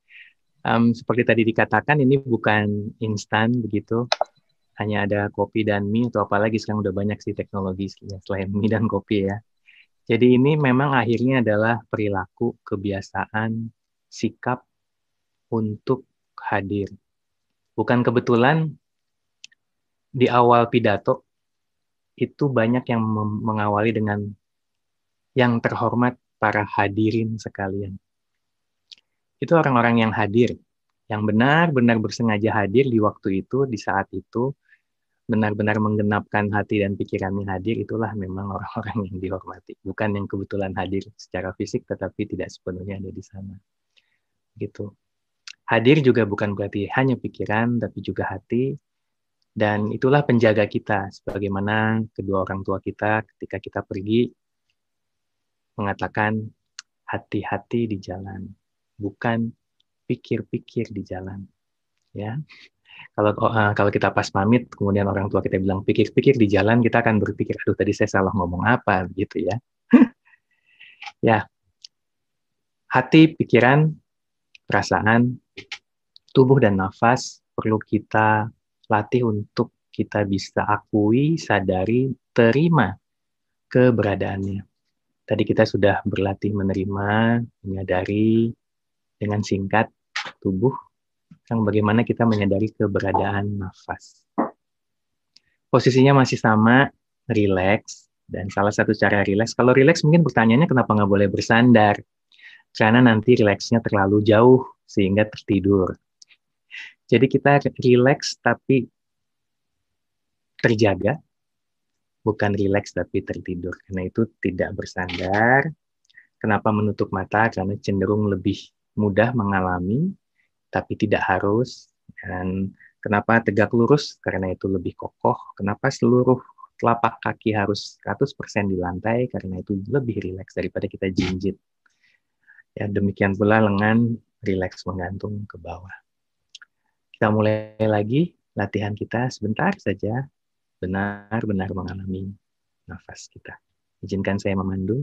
Seperti tadi dikatakan, ini bukan instan begitu. Hanya ada kopi dan mie, atau apalagi sekarang udah banyak sih teknologi selain mie dan kopi ya. Jadi ini memang akhirnya adalah perilaku, kebiasaan, sikap untuk hadir. Bukan kebetulan di awal pidato itu banyak yang mengawali dengan yang terhormat para hadirin sekalian. Itu orang-orang yang hadir, yang benar-benar bersengaja hadir di waktu itu, di saat itu, benar-benar menggenapkan hati dan pikirannya hadir, itulah memang orang-orang yang dihormati. Bukan yang kebetulan hadir secara fisik, tetapi tidak sepenuhnya ada di sana. Gitu. Hadir juga bukan berarti hanya pikiran, tapi juga hati. Dan itulah penjaga kita, sebagaimana kedua orang tua kita ketika kita pergi mengatakan hati-hati di jalan, bukan pikir-pikir di jalan. Ya, kalau kita pas pamit, kemudian orang tua kita bilang pikir-pikir di jalan, kita akan berpikir, aduh tadi saya salah ngomong apa, gitu ya. Ya, hati, pikiran, perasaan, tubuh dan nafas perlu kita latih untuk kita bisa akui, sadari, terima keberadaannya. Tadi kita sudah berlatih menerima, menyadari dengan singkat tubuh, yang bagaimana kita menyadari keberadaan nafas. Posisinya masih sama, rileks, dan salah satu cara rileks, kalau rileks mungkin pertanyaannya kenapa nggak boleh bersandar? Karena nanti rileksnya terlalu jauh, sehingga tertidur. Jadi kita rileks tapi terjaga, bukan rileks tapi tertidur. Karena itu tidak bersandar. Kenapa menutup mata? Karena cenderung lebih mudah mengalami, tapi tidak harus. Dan kenapa tegak lurus? Karena itu lebih kokoh. Kenapa seluruh telapak kaki harus 100% di lantai? Karena itu lebih rileks daripada kita jinjit. Ya, demikian pula lengan rileks menggantung ke bawah. Kita mulai lagi latihan kita sebentar saja, benar-benar mengalami nafas kita. Izinkan saya memandu.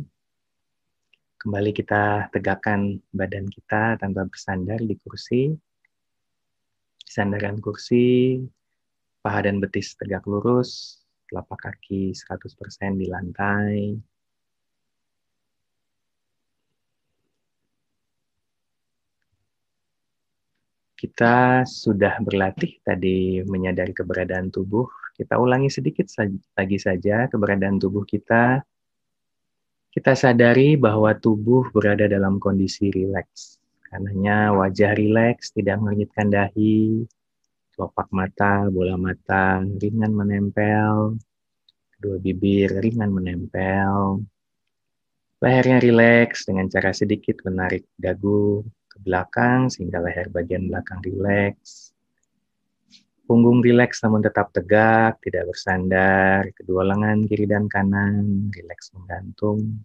Kembali kita tegakkan badan kita tanpa bersandar di kursi. Sandaran kursi, paha dan betis tegak lurus, telapak kaki 100% di lantai. Kita sudah berlatih tadi menyadari keberadaan tubuh. Kita ulangi sedikit lagi saja keberadaan tubuh kita. Kita sadari bahwa tubuh berada dalam kondisi rileks. Karenanya wajah rileks, tidak mengernyitkan dahi, kelopak mata, bola mata ringan menempel, kedua bibir ringan menempel. Lehernya rileks dengan cara sedikit menarik dagu ke belakang sehingga leher bagian belakang rileks. Punggung rileks namun tetap tegak, tidak bersandar. Kedua lengan kiri dan kanan rileks menggantung.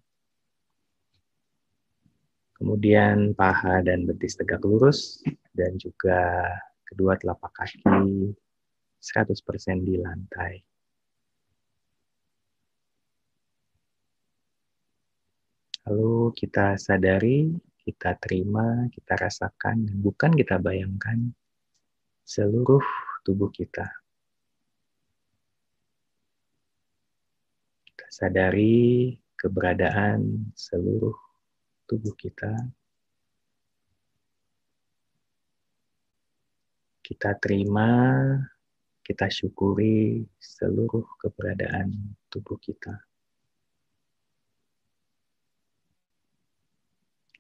Kemudian paha dan betis tegak lurus dan juga kedua telapak kaki 100% di lantai. Lalu kita sadari, kita terima, kita rasakan, dan bukan kita bayangkan seluruh tubuh kita. Kita sadari keberadaan seluruh tubuh kita. Kita terima, kita syukuri seluruh keberadaan tubuh kita.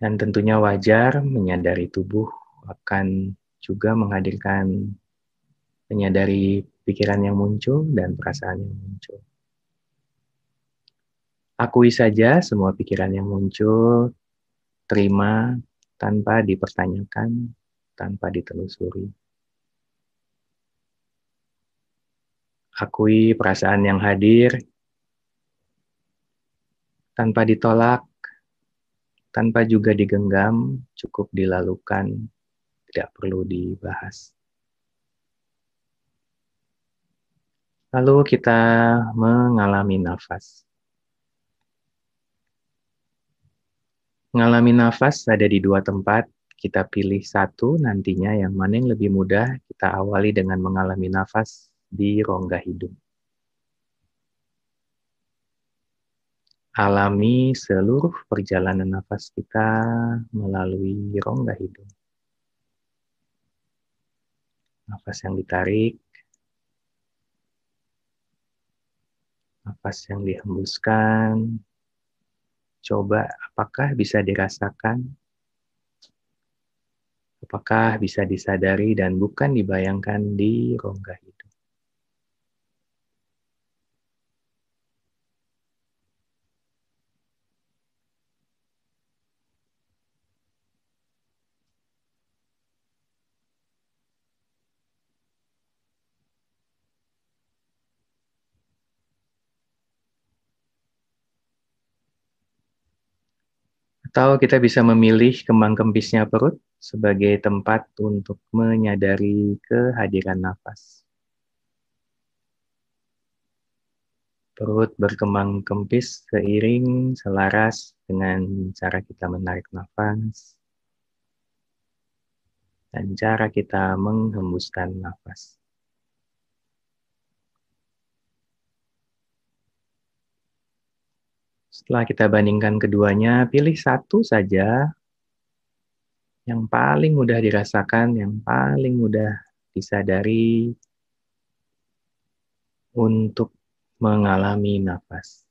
Dan tentunya wajar menyadari tubuh akan juga menghadirkan menyadari pikiran yang muncul dan perasaan yang muncul. Akui saja semua pikiran yang muncul, terima tanpa dipertanyakan, tanpa ditelusuri. Akui perasaan yang hadir tanpa ditolak, tanpa juga digenggam, cukup dilalukan, tidak perlu dibahas. Lalu kita mengalami nafas. Mengalami nafas ada di dua tempat, kita pilih satu nantinya yang mana yang lebih mudah, kita awali dengan mengalami nafas di rongga hidung. Alami seluruh perjalanan nafas kita melalui rongga hidung. Nafas yang ditarik, nafas yang dihembuskan. Coba apakah bisa dirasakan, apakah bisa disadari dan bukan dibayangkan di rongga hidung. Atau kita bisa memilih kembang kempisnya perut sebagai tempat untuk menyadari kehadiran nafas. Perut berkembang kempis seiring selaras dengan cara kita menarik nafas dan cara kita menghembuskan nafas. Setelah kita bandingkan keduanya, pilih satu saja yang paling mudah dirasakan, yang paling mudah disadari untuk mengalami nafas.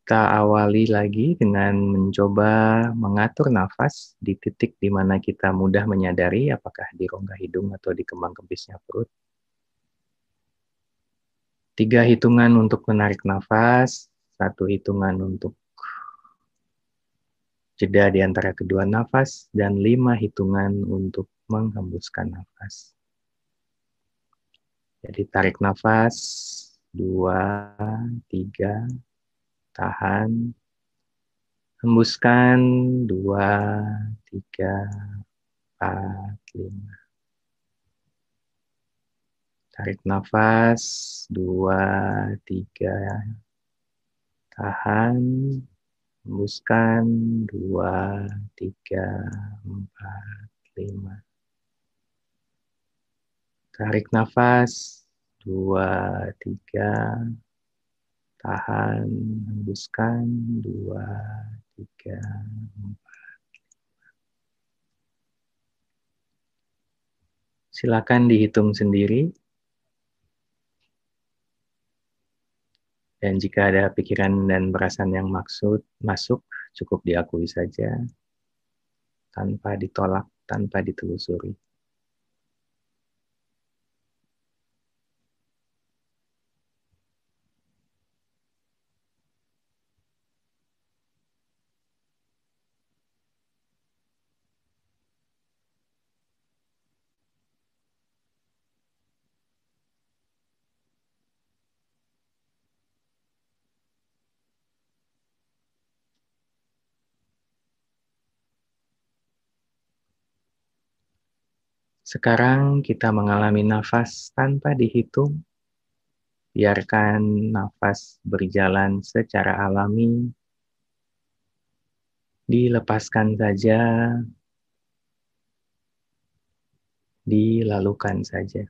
Kita awali lagi dengan mencoba mengatur nafas di titik di mana kita mudah menyadari apakah di rongga hidung atau di kembang kempisnya perut. 3 hitungan untuk menarik nafas, 1 hitungan untuk jeda di antara kedua nafas, dan 5 hitungan untuk menghembuskan nafas. Jadi tarik nafas, 2, 3, tahan, hembuskan, 2, 3, 4, 5. Tarik nafas, 2, 3, tahan, hembuskan, 2, 3, 4, 5. Tarik nafas, 2, 3, tahan, hembuskan, 2, 3, 4. Silakan dihitung sendiri. Dan jika ada pikiran dan perasaan yang masuk, cukup diakui saja, tanpa ditolak, tanpa ditelusuri. Sekarang kita mengalami nafas tanpa dihitung. Biarkan nafas berjalan secara alami. Dilepaskan saja. Dilalukan saja.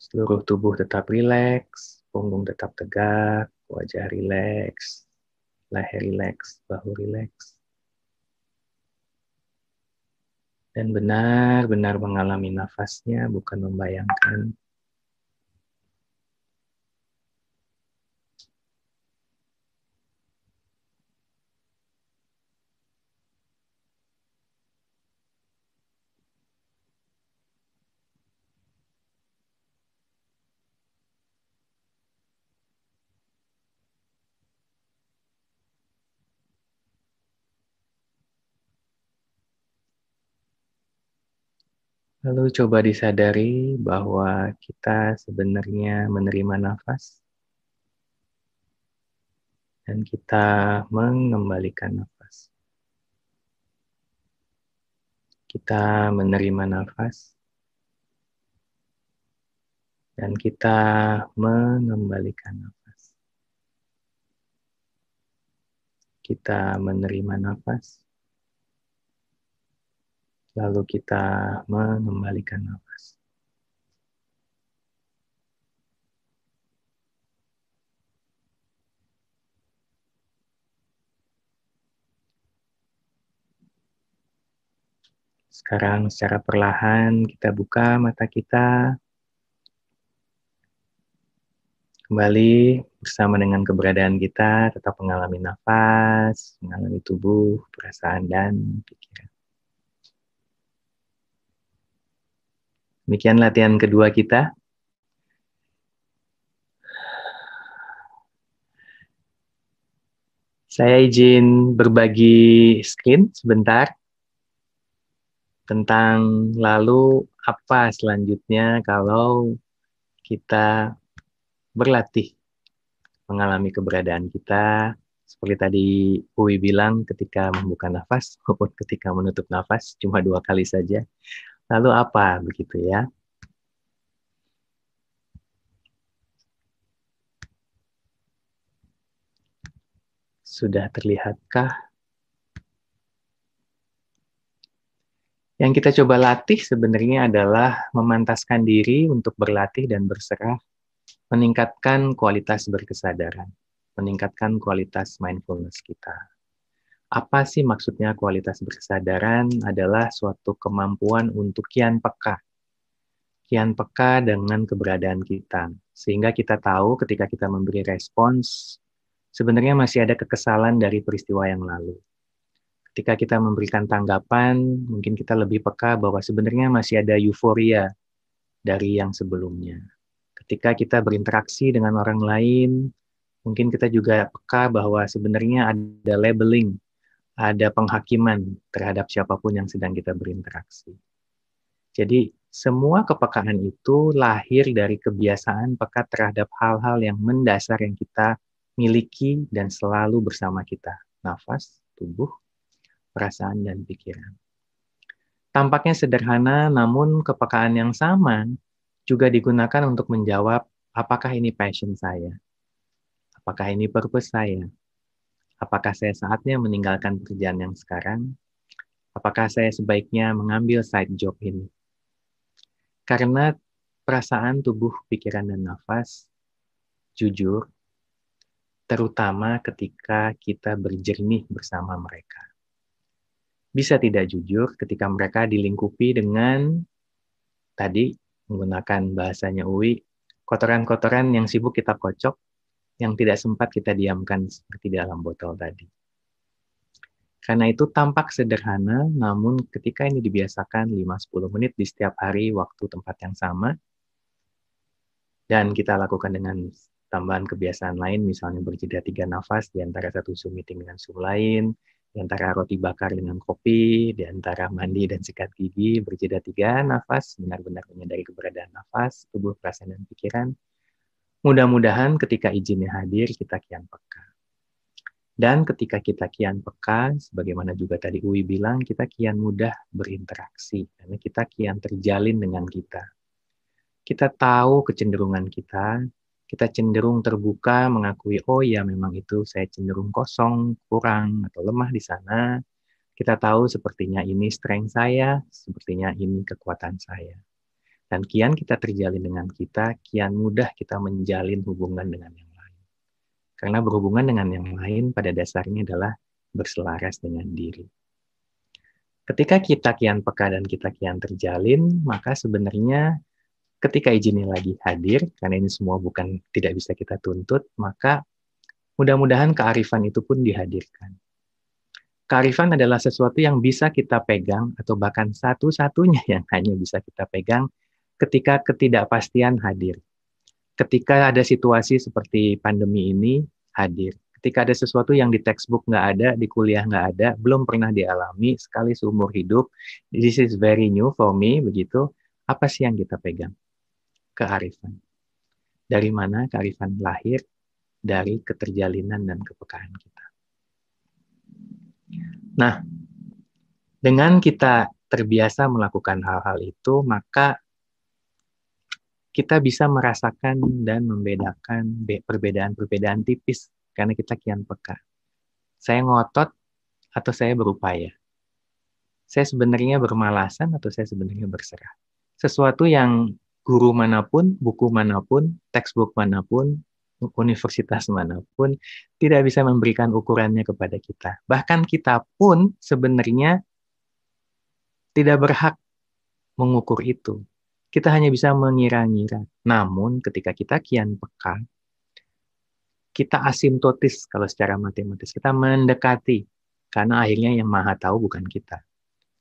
Seluruh tubuh tetap rileks, punggung tetap tegak, wajah rileks, leher rileks, bahu rileks. Dan benar-benar mengalami nafasnya, bukan membayangkan. Lalu coba disadari bahwa kita sebenarnya menerima nafas dan kita mengembalikan nafas. Kita menerima nafas dan kita mengembalikan nafas. Kita menerima nafas, lalu kita mengembalikan nafas. Sekarang secara perlahan kita buka mata kita. Kembali bersama dengan keberadaan kita, tetap mengalami nafas, mengalami tubuh, perasaan, dan pikiran. Demikian latihan kedua kita. Saya izin berbagi screen sebentar tentang lalu apa selanjutnya kalau kita berlatih mengalami keberadaan kita. Seperti tadi Uwi bilang, ketika membuka nafas maupun ketika menutup nafas cuma 2 kali saja. Lalu apa begitu ya? Sudah terlihatkah? Yang kita coba latih sebenarnya adalah memantaskan diri untuk berlatih dan berserah, meningkatkan kualitas berkesadaran, meningkatkan kualitas mindfulness kita. Apa sih maksudnya kualitas berkesadaran? Adalah suatu kemampuan untuk kian peka dengan keberadaan kita. Sehingga kita tahu ketika kita memberi respons, sebenarnya masih ada kekesalan dari peristiwa yang lalu. Ketika kita memberikan tanggapan, mungkin kita lebih peka bahwa sebenarnya masih ada euforia dari yang sebelumnya. Ketika kita berinteraksi dengan orang lain, mungkin kita juga peka bahwa sebenarnya ada labeling, ada penghakiman terhadap siapapun yang sedang kita berinteraksi. Jadi, semua kepekaan itu lahir dari kebiasaan peka terhadap hal-hal yang mendasar yang kita miliki dan selalu bersama kita. Nafas, tubuh, perasaan, dan pikiran. Tampaknya sederhana, namun kepekaan yang sama juga digunakan untuk menjawab apakah ini passion saya, apakah ini purpose saya, apakah saya saatnya meninggalkan pekerjaan yang sekarang, apakah saya sebaiknya mengambil side job ini. Karena perasaan, tubuh, pikiran, dan nafas, jujur, terutama ketika kita berjernih bersama mereka. Bisa tidak jujur ketika mereka dilingkupi dengan, tadi menggunakan bahasanya Uwi, kotoran-kotoran yang sibuk kita kocok, yang tidak sempat kita diamkan seperti dalam botol tadi. Karena itu tampak sederhana, namun ketika ini dibiasakan 5-10 menit di setiap hari, waktu tempat yang sama, dan kita lakukan dengan tambahan kebiasaan lain, misalnya berjeda 3 nafas di antara satu Zoom meeting dengan Zoom lain, di antara roti bakar dengan kopi, di antara mandi dan sikat gigi, berjeda 3 nafas, benar-benar menyadari keberadaan nafas, tubuh, perasaan, dan pikiran. Mudah-mudahan ketika izinnya hadir, kita kian peka. Dan ketika kita kian peka, sebagaimana juga tadi Uwi bilang, kita kian mudah berinteraksi, karena kita kian terjalin dengan kita. Kita tahu kecenderungan kita cenderung terbuka mengakui, oh ya memang itu saya cenderung kosong, kurang, atau lemah di sana. Kita tahu sepertinya ini strength saya, sepertinya ini kekuatan saya. Dan kian kita terjalin dengan kita, kian mudah kita menjalin hubungan dengan yang lain. Karena berhubungan dengan yang lain pada dasarnya adalah berselaras dengan diri. Ketika kita kian peka dan kita kian terjalin, maka sebenarnya ketika izinnya lagi hadir, karena ini semua bukan tidak bisa kita tuntut, maka mudah-mudahan kearifan itu pun dihadirkan. Kearifan adalah sesuatu yang bisa kita pegang, atau bahkan satu-satunya yang hanya bisa kita pegang ketika ketidakpastian hadir. Ketika ada situasi seperti pandemi ini hadir. Ketika ada sesuatu yang di textbook nggak ada, di kuliah nggak ada, belum pernah dialami, sekali seumur hidup, this is very new for me, begitu, apa sih yang kita pegang? Kearifan. Dari mana kearifan lahir? Dari keterjalinan dan kepekaan kita. Nah, dengan kita terbiasa melakukan hal-hal itu, maka kita bisa merasakan dan membedakan perbedaan-perbedaan tipis karena kita kian peka. Saya ngotot atau saya berupaya? Saya sebenarnya bermalasan atau saya sebenarnya berserah? Sesuatu yang guru manapun, buku manapun, textbook manapun, universitas manapun, tidak bisa memberikan ukurannya kepada kita. Bahkan kita pun sebenarnya tidak berhak mengukur itu. Kita hanya bisa mengira-ngira. Namun ketika kita kian peka, kita asimptotis kalau secara matematis. Kita mendekati. Karena akhirnya yang maha tahu bukan kita.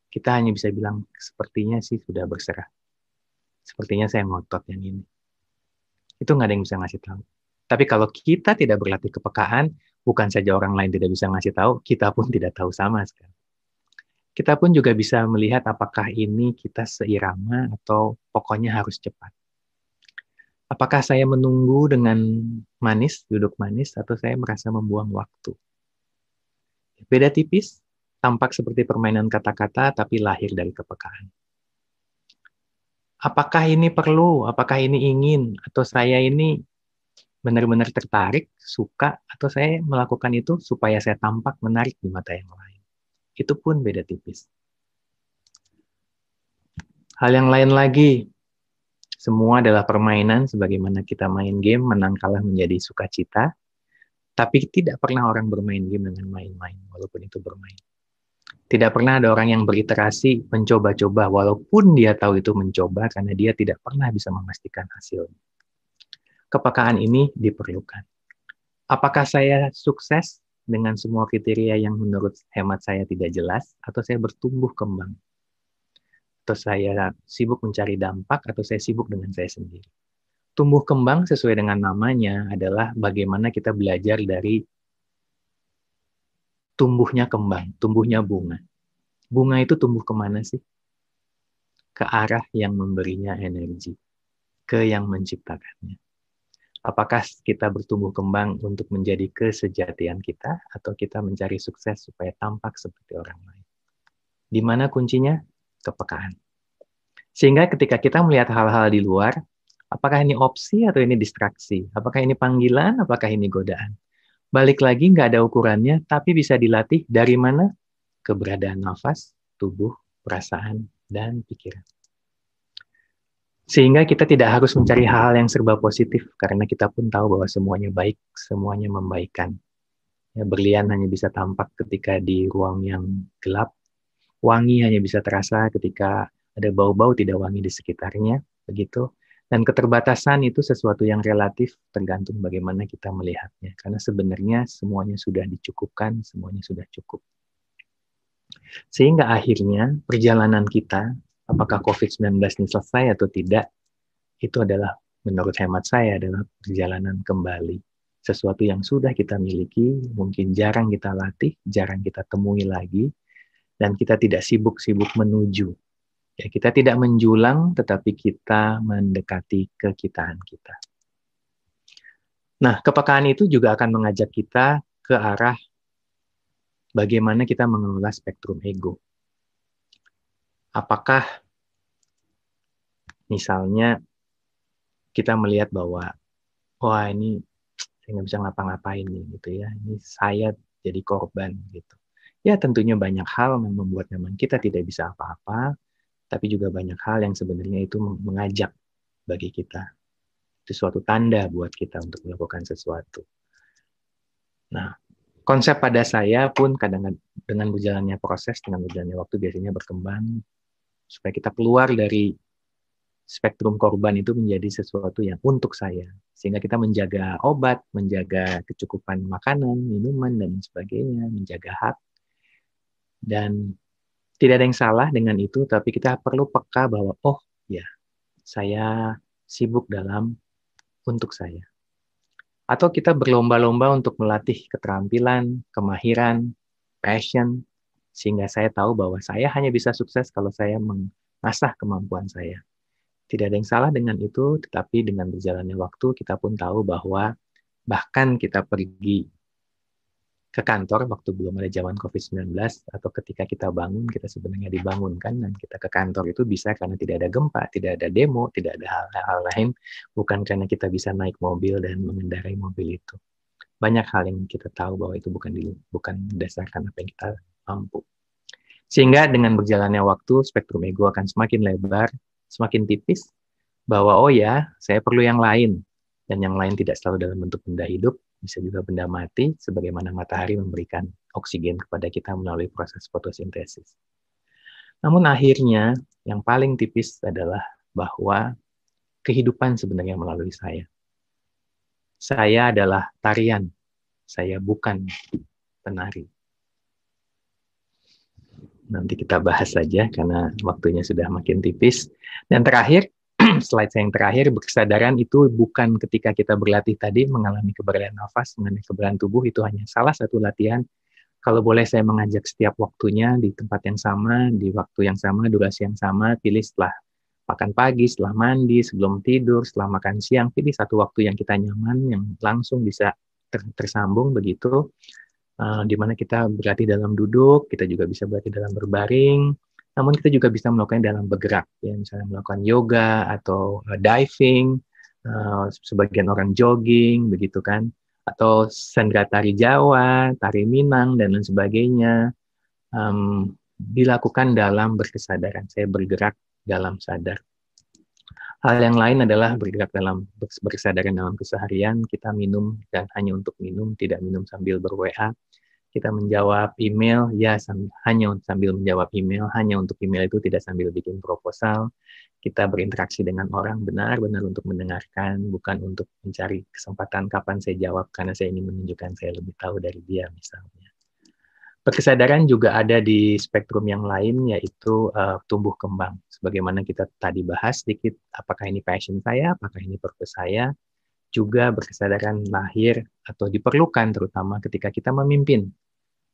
Kita hanya bisa bilang, sepertinya sih sudah berserah. sepertinya saya ngotot yang ini. Itu nggak ada yang bisa ngasih tahu. Tapi kalau kita tidak berlatih kepekaan, bukan saja orang lain tidak bisa ngasih tahu, kita pun tidak tahu sama sekali. Kita pun juga bisa melihat apakah ini kita seirama atau pokoknya harus cepat. Apakah saya menunggu dengan manis, duduk manis, atau saya merasa membuang waktu? Beda tipis, tampak seperti permainan kata-kata, tapi lahir dari kepekaan. Apakah ini perlu, apakah ini ingin, atau saya ini benar-benar tertarik, suka, atau saya melakukan itu supaya saya tampak menarik di mata yang lain. Itu pun beda tipis. Hal yang lain lagi, semua adalah permainan sebagaimana kita main game, menang kalah menjadi sukacita, tapi tidak pernah orang bermain game dengan main-main, walaupun itu bermain. Tidak pernah ada orang yang beriterasi, mencoba-coba, walaupun dia tahu itu mencoba, karena dia tidak pernah bisa memastikan hasilnya. Kepekaan ini diperlukan. Apakah saya sukses dengan semua kriteria yang menurut hemat saya tidak jelas, atau saya bertumbuh kembang? Atau saya sibuk mencari dampak, atau saya sibuk dengan saya sendiri? Tumbuh kembang sesuai dengan namanya adalah bagaimana kita belajar dari tumbuhnya kembang, tumbuhnya bunga. Bunga itu tumbuh kemana sih? Ke arah yang memberinya energi, ke yang menciptakannya. Apakah kita bertumbuh kembang untuk menjadi kesejatian kita, atau kita mencari sukses supaya tampak seperti orang lain? Di mana kuncinya? Kepekaan. Sehingga ketika kita melihat hal-hal di luar, apakah ini opsi atau ini distraksi? Apakah ini panggilan, apakah ini godaan? Balik lagi, nggak ada ukurannya, tapi bisa dilatih dari mana? Keberadaan nafas, tubuh, perasaan, dan pikiran. Sehingga kita tidak harus mencari hal-hal yang serba positif, karena kita pun tahu bahwa semuanya baik, semuanya membaikkan. Ya, berlian hanya bisa tampak ketika di ruang yang gelap, wangi hanya bisa terasa ketika ada bau-bau tidak wangi di sekitarnya, begitu. Dan keterbatasan itu sesuatu yang relatif, tergantung bagaimana kita melihatnya. Karena sebenarnya semuanya sudah dicukupkan, semuanya sudah cukup. Sehingga akhirnya perjalanan kita, apakah COVID-19 ini selesai atau tidak, itu adalah, menurut hemat saya, adalah perjalanan kembali. Sesuatu yang sudah kita miliki, mungkin jarang kita latih, jarang kita temui lagi, dan kita tidak sibuk-sibuk menuju. Ya, kita tidak menjulang, tetapi kita mendekati kekitaan kita. Nah, kepekaan itu juga akan mengajak kita ke arah bagaimana kita mengelola spektrum ego. Apakah misalnya kita melihat bahwa, wah ini saya nggak bisa ngapa-ngapain nih, gitu ya. Ini saya jadi korban, gitu. Ya tentunya banyak hal yang membuat memang kita tidak bisa apa-apa, tapi juga banyak hal yang sebenarnya itu mengajak bagi kita. Itu suatu tanda buat kita untuk melakukan sesuatu. Nah, konsep pada saya pun kadang dengan berjalannya proses, dengan berjalannya waktu biasanya berkembang, supaya kita keluar dari spektrum korban itu menjadi sesuatu yang untuk saya. Sehingga kita menjaga obat, menjaga kecukupan makanan, minuman, dan sebagainya, menjaga hak. Dan tidak ada yang salah dengan itu, tapi kita perlu peka bahwa, oh ya, saya sibuk dalam untuk saya. Atau kita berlomba-lomba untuk melatih keterampilan, kemahiran, passion, sehingga saya tahu bahwa saya hanya bisa sukses kalau saya mengasah kemampuan saya. Tidak ada yang salah dengan itu, tetapi dengan berjalannya waktu, kita pun tahu bahwa bahkan kita pergi ke kantor waktu belum ada zaman COVID-19, atau ketika kita bangun, kita sebenarnya dibangunkan, dan kita ke kantor itu bisa karena tidak ada gempa, tidak ada demo, tidak ada hal-hal lain, bukan karena kita bisa naik mobil dan mengendarai mobil itu. Banyak hal yang kita tahu bahwa itu bukan berdasarkan apa yang kita mampu. Sehingga dengan berjalannya waktu, spektrum ego akan semakin lebar, semakin tipis, bahwa oh ya, saya perlu yang lain, dan yang lain tidak selalu dalam bentuk benda hidup, bisa juga benda mati, sebagaimana matahari memberikan oksigen kepada kita melalui proses fotosintesis. Namun akhirnya, yang paling tipis adalah bahwa kehidupan sebenarnya melalui saya. Saya adalah tarian, saya bukan penari. Nanti kita bahas saja karena waktunya sudah makin tipis. Dan terakhir, slide saya yang terakhir, kesadaran itu bukan ketika kita berlatih tadi mengalami keberadaan nafas, mengenai keberadaan tubuh, itu hanya salah satu latihan. Kalau boleh saya mengajak setiap waktunya di tempat yang sama, di waktu yang sama, durasi yang sama, pilih setelah makan pagi, setelah mandi, sebelum tidur, setelah makan siang, pilih satu waktu yang kita nyaman, yang langsung bisa tersambung begitu, di mana kita berlatih dalam duduk, kita juga bisa berlatih dalam berbaring, namun kita juga bisa melakukan dalam bergerak, ya, misalnya melakukan yoga atau diving, sebagian orang jogging, begitu kan, atau sendera tari Jawa, tari Minang, dan lain sebagainya, dilakukan dalam berkesadaran. Saya bergerak dalam sadar. Hal yang lain adalah bergerak dalam berkesadaran dalam keseharian. Kita minum dan hanya untuk minum, tidak minum sambil ber-WA. Kita menjawab email, ya hanya sambil menjawab email, hanya untuk email itu, tidak sambil bikin proposal. Kita berinteraksi dengan orang benar-benar untuk mendengarkan, bukan untuk mencari kesempatan kapan saya jawab, karena saya ingin menunjukkan saya lebih tahu dari dia misalnya. Berkesadaran juga ada di spektrum yang lain, yaitu tumbuh kembang. Sebagaimana kita tadi bahas sedikit, apakah ini passion saya, apakah ini purpose saya, juga berkesadaran lahir atau diperlukan terutama ketika kita memimpin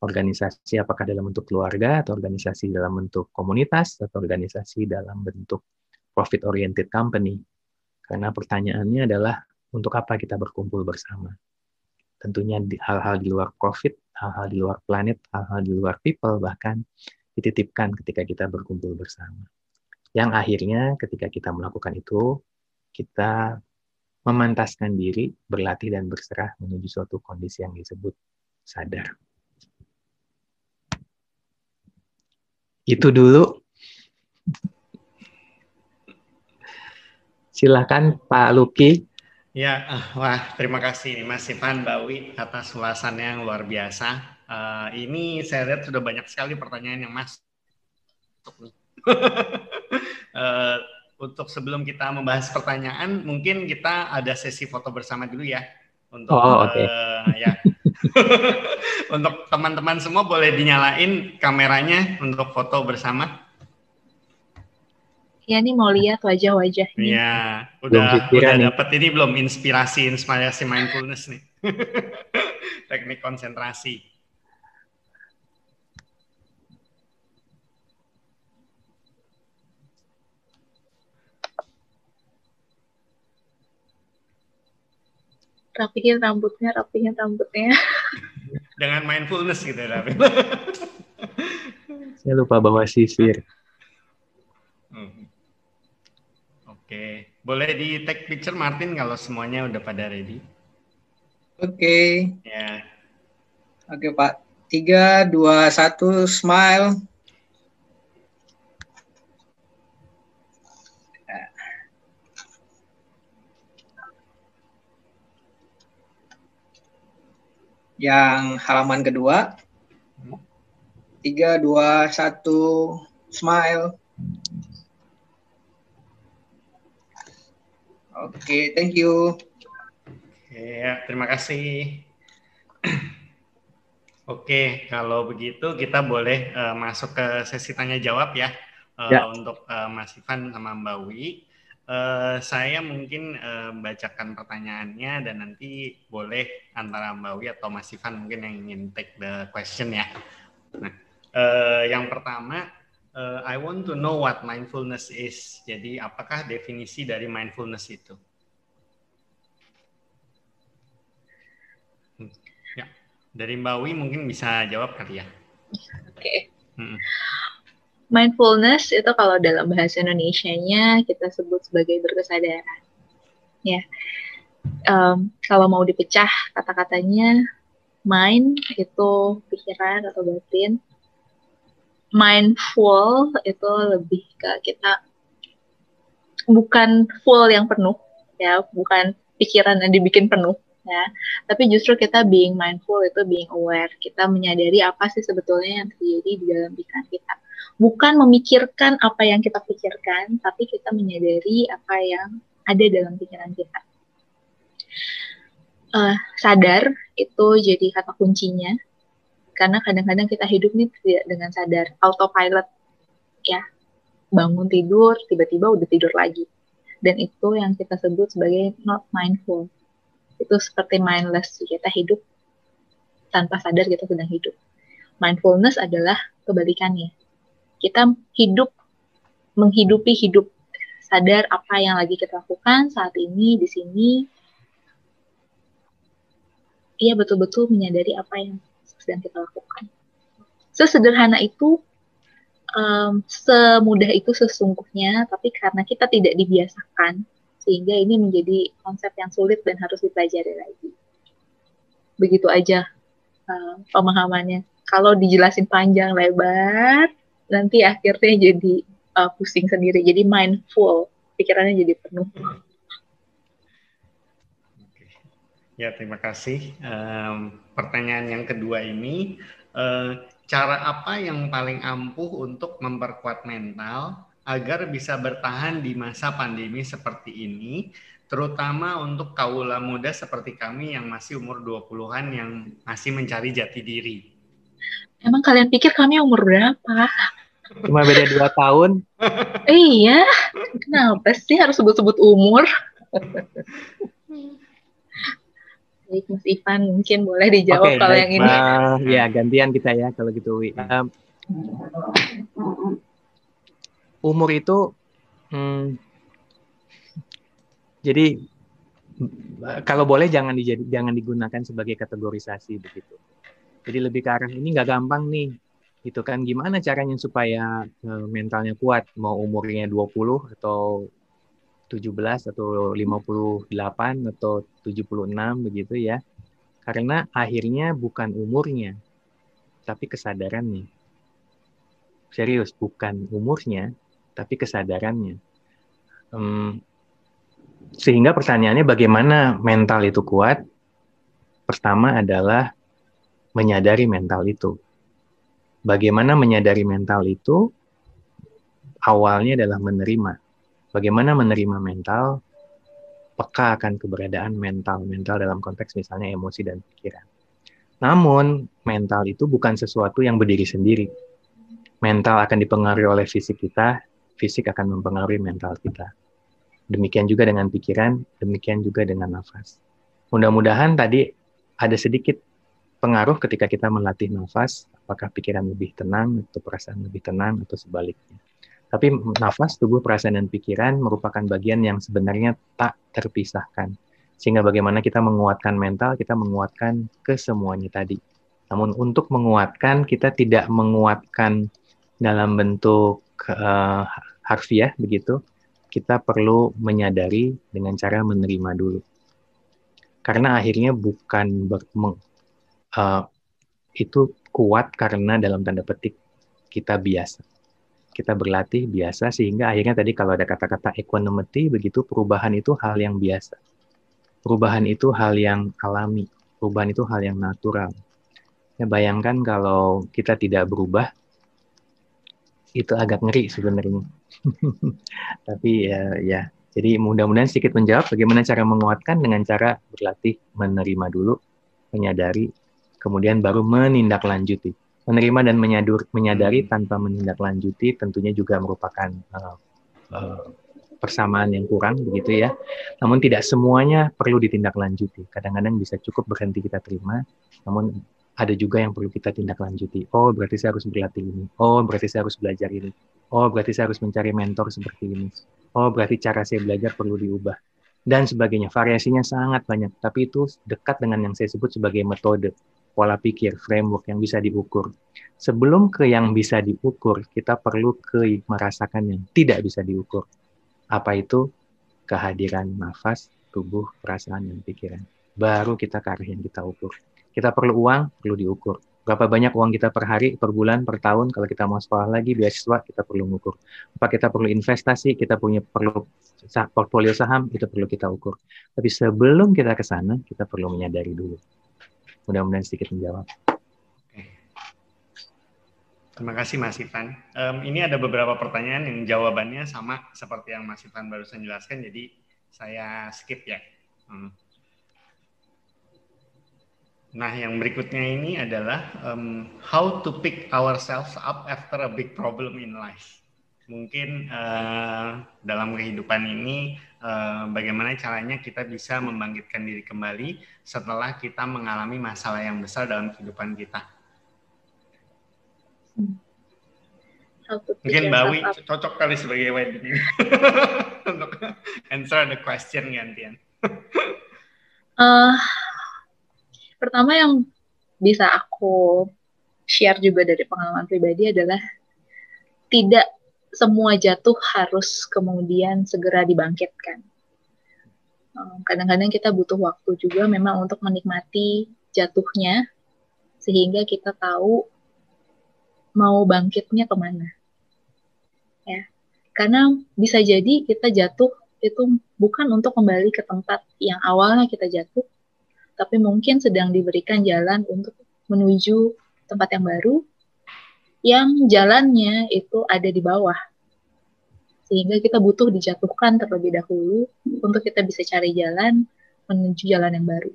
organisasi, apakah dalam bentuk keluarga, atau organisasi dalam bentuk komunitas, atau organisasi dalam bentuk profit-oriented company. Karena pertanyaannya adalah, untuk apa kita berkumpul bersama? Tentunya hal-hal di luar profit, hal-hal di luar planet, hal-hal di luar people, bahkan dititipkan ketika kita berkumpul bersama. Yang akhirnya ketika kita melakukan itu, kita memantaskan diri, berlatih dan berserah menuju suatu kondisi yang disebut sadar. Itu dulu. Silakan Pak Luki. Ya, wah terima kasih Mas Ivan, Mbak Wi atas ulasannya yang luar biasa. Ini saya lihat sudah banyak sekali pertanyaan yang masuk. Untuk sebelum kita membahas pertanyaan, mungkin kita ada sesi foto bersama dulu ya. Untuk ya. Untuk teman-teman semua boleh dinyalain kameranya untuk foto bersama. Ya, nih mau lihat wajah-wajahnya. Iya, udah dapat ini belum inspirasi mindfulness nih. Teknik konsentrasi. Rapihin rambutnya. Dengan mindfulness gitu ya. Saya lupa bawa sisir. Oke, boleh di take picture Martin kalau semuanya udah pada ready. Oke. Ya. Oke Pak. 3, 2, 1, smile. Yang halaman kedua. 3, 2, 1, smile. Oke, thank you. Ya, terima kasih. Oke, kalau begitu kita boleh masuk ke sesi tanya jawab ya, untuk Mas Ivan sama Mbak Wi. Saya mungkin bacakan pertanyaannya dan nanti boleh antara Mbak Wi atau Mas Ivan mungkin yang ingin take the question ya. Nah, yang pertama, I want to know what mindfulness is. Jadi, apakah definisi dari mindfulness itu? Ya, dari Mbak Wi mungkin bisa jawab kali ya. Oke. Mindfulness itu kalau dalam bahasa Indonesianya kita sebut sebagai berkesadaran. Ya, kalau mau dipecah kata-katanya, mind itu pikiran atau batin. Mindful itu lebih ke kita bukan full yang penuh ya, bukan pikiran yang dibikin penuh ya, tapi justru kita being mindful itu being aware, kita menyadari apa sih sebetulnya yang terjadi di dalam pikiran kita, bukan memikirkan apa yang kita pikirkan, tapi kita menyadari apa yang ada dalam pikiran kita. Sadar itu jadi kata kuncinya. Karena kadang-kadang kita hidup nih tidak dengan sadar, autopilot ya, bangun tidur, tiba-tiba udah tidur lagi. Dan itu yang kita sebut sebagai not mindful. Itu seperti mindless, kita hidup tanpa sadar kita sedang hidup. Mindfulness adalah kebalikannya. Kita hidup, menghidupi hidup, sadar apa yang lagi kita lakukan saat ini, di sini. Iya, betul-betul menyadari apa yang sedang kita lakukan. Sesederhana itu, semudah itu sesungguhnya, tapi karena kita tidak dibiasakan, sehingga ini menjadi konsep yang sulit dan harus dipelajari lagi. Begitu aja pemahamannya. Kalau dijelasin panjang lebar, nanti akhirnya jadi pusing sendiri, jadi mindful, pikirannya jadi penuh. Ya, terima kasih. Pertanyaan yang kedua ini, cara apa yang paling ampuh untuk memperkuat mental agar bisa bertahan di masa pandemi seperti ini, terutama untuk kaula muda seperti kami yang masih umur 20-an yang masih mencari jati diri? Emang kalian pikir kami umur berapa? Cuma beda 2 tahun. Iya, kenapa sih harus sebut-sebut umur? Baik, Mas Ivan, mungkin boleh dijawab kalau yang ini. Ya, gantian kita ya kalau gitu, Wi. Umur itu, jadi kalau boleh jangan digunakan sebagai kategorisasi begitu. Jadi lebih ke arah ini nggak gampang nih. Itu kan gimana caranya supaya mentalnya kuat, mau umurnya 20 atau 17 atau 58 atau 76 begitu ya. Karena akhirnya bukan umurnya, tapi kesadarannya. Serius, bukan umurnya, tapi kesadarannya. Sehingga pertanyaannya bagaimana mental itu kuat? Pertama adalah menyadari mental itu. Bagaimana menyadari mental itu? Awalnya adalah menerima. Bagaimana menerima mental? Peka akan keberadaan mental dalam konteks misalnya emosi dan pikiran. Namun, mental itu bukan sesuatu yang berdiri sendiri. Mental akan dipengaruhi oleh fisik kita, fisik akan mempengaruhi mental kita. Demikian juga dengan pikiran, demikian juga dengan nafas. Mudah-mudahan tadi ada sedikit pengaruh ketika kita melatih nafas, apakah pikiran lebih tenang, atau perasaan lebih tenang, atau sebaliknya. Tapi nafas, tubuh, perasaan, dan pikiran merupakan bagian yang sebenarnya tak terpisahkan. Sehingga bagaimana kita menguatkan mental, kita menguatkan kesemuanya tadi. Namun untuk menguatkan, kita tidak menguatkan dalam bentuk harfiah, begitu. Kita perlu menyadari dengan cara menerima dulu. Karena akhirnya bukan itu kuat karena dalam tanda petik kita biasa. Kita berlatih biasa sehingga akhirnya tadi kalau ada kata-kata equanimity, begitu perubahan itu hal yang biasa. Perubahan itu hal yang alami. Perubahan itu hal yang natural. Ya, bayangkan kalau kita tidak berubah, itu agak ngeri sebenarnya. Tapi ya, jadi mudah-mudahan sedikit menjawab bagaimana cara menguatkan dengan cara berlatih menerima dulu, menyadari, kemudian baru menindaklanjuti. Menerima dan menyadari tanpa menindaklanjuti tentunya juga merupakan persamaan yang kurang begitu ya. Namun tidak semuanya perlu ditindaklanjuti. Kadang-kadang bisa cukup berhenti kita terima, namun ada juga yang perlu kita tindaklanjuti. Oh, berarti saya harus berlatih ini. Oh, berarti saya harus belajar ini. Oh, berarti saya harus mencari mentor seperti ini. Oh, berarti cara saya belajar perlu diubah. Dan sebagainya. Variasinya sangat banyak. Tapi itu dekat dengan yang saya sebut sebagai metode, pola pikir, framework yang bisa diukur. Sebelum ke yang bisa diukur, kita perlu ke merasakan yang tidak bisa diukur. Apa itu? Kehadiran nafas, tubuh, perasaan, dan pikiran. Baru kita ke arah yang kita ukur. Kita perlu uang, perlu diukur. Berapa banyak uang kita per hari, per bulan, per tahun. Kalau kita mau sekolah lagi, beasiswa, kita perlu mengukur. Apa kita perlu investasi, kita perlu portfolio saham, itu perlu kita ukur. Tapi sebelum kita ke sana, kita perlu menyadari dulu. Mudah-mudahan sedikit menjawab. Terima kasih Mas Ivan. Ini ada beberapa pertanyaan yang jawabannya sama seperti yang Mas Ivan barusan jelaskan, jadi saya skip ya. Nah, yang berikutnya ini adalah how to pick ourselves up after a big problem in life. mungkin dalam kehidupan ini bagaimana caranya kita bisa membangkitkan diri kembali setelah kita mengalami masalah yang besar dalam kehidupan kita. Mungkin Mbak Wi cocok kali sebagai wedding untuk answer the question gantian. Pertama yang bisa aku share juga dari pengalaman pribadi adalah tidak semua jatuh harus kemudian segera dibangkitkan. Kadang-kadang kita butuh waktu juga memang untuk menikmati jatuhnya sehingga kita tahu mau bangkitnya kemana. Ya, karena bisa jadi kita jatuh itu bukan untuk kembali ke tempat yang awalnya kita jatuh, tapi mungkin sedang diberikan jalan untuk menuju tempat yang baru, yang jalannya itu ada di bawah. Sehingga kita butuh dijatuhkan terlebih dahulu untuk kita bisa cari jalan menuju jalan yang baru.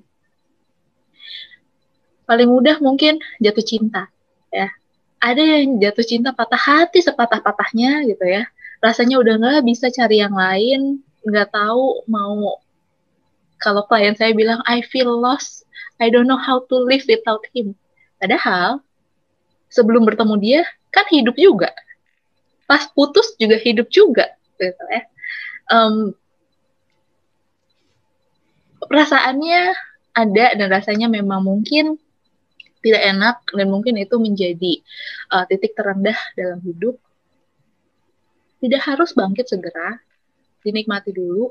Paling mudah mungkin jatuh cinta, ya. Ada yang jatuh cinta patah hati sepatah-patahnya gitu ya. Rasanya udah nggak bisa cari yang lain, nggak tahu mau. Kalau klien saya bilang, I feel lost, I don't know how to live without him. Padahal sebelum bertemu dia kan hidup juga. Pas putus juga hidup juga, gitu ya. Perasaannya ada dan rasanya memang mungkin tidak enak dan mungkin itu menjadi titik terendah dalam hidup. Tidak harus bangkit segera, dinikmati dulu.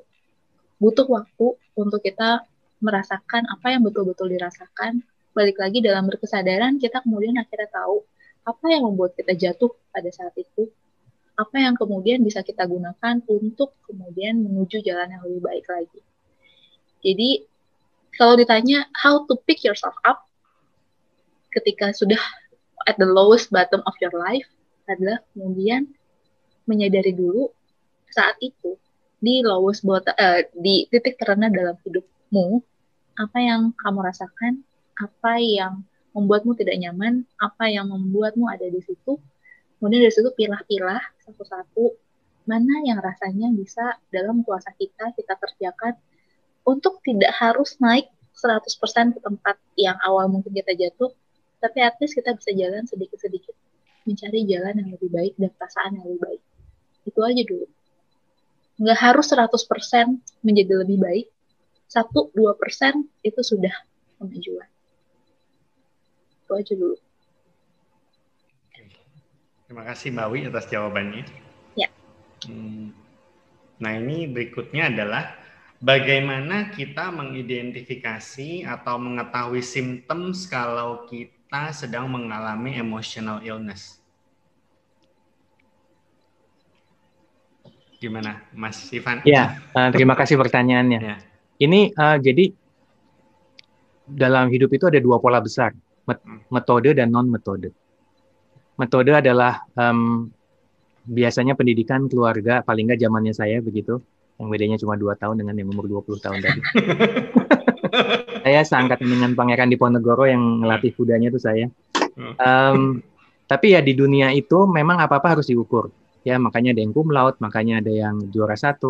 Butuh waktu untuk kita merasakan apa yang betul-betul dirasakan. Balik lagi dalam berkesadaran, kita kemudian akhirnya tahu apa yang membuat kita jatuh pada saat itu, apa yang kemudian bisa kita gunakan untuk kemudian menuju jalan yang lebih baik lagi. Jadi, kalau ditanya how to pick yourself up, ketika sudah at the lowest bottom of your life, adalah kemudian menyadari dulu saat itu, di lowest bottom, di titik terendah dalam hidupmu, apa yang kamu rasakan, apa yang membuatmu tidak nyaman, apa yang membuatmu ada di situ. Kemudian dari situ pilah-pilah satu-satu mana yang rasanya bisa dalam kuasa kita kerjakan untuk tidak harus naik 100% ke tempat yang awal mungkin kita jatuh, tapi at least kita bisa jalan sedikit-sedikit mencari jalan yang lebih baik dan perasaan yang lebih baik. Itu aja dulu. Nggak harus 100% menjadi lebih baik. 1-2% itu sudah kemajuan. Itu aja dulu. Terima kasih Mbak Wi atas jawabannya. Ya. Nah ini berikutnya adalah bagaimana kita mengidentifikasi atau mengetahui symptoms kalau kita sedang mengalami emotional illness. Gimana, Mas Ivan? Ya, terima kasih pertanyaannya. Ya. Ini jadi dalam hidup itu ada dua pola besar, metode dan non-metode. Metode adalah biasanya pendidikan keluarga, paling nggak zamannya saya begitu, yang bedanya cuma 2 tahun dengan yang umur 20 tahun tadi. Saya seangkatan dengan Pangeran Diponegoro yang ngelatih kudanya itu saya. Tapi ya di dunia itu memang apa-apa harus diukur. Ya, makanya ada yang cum laude, makanya ada yang juara 1,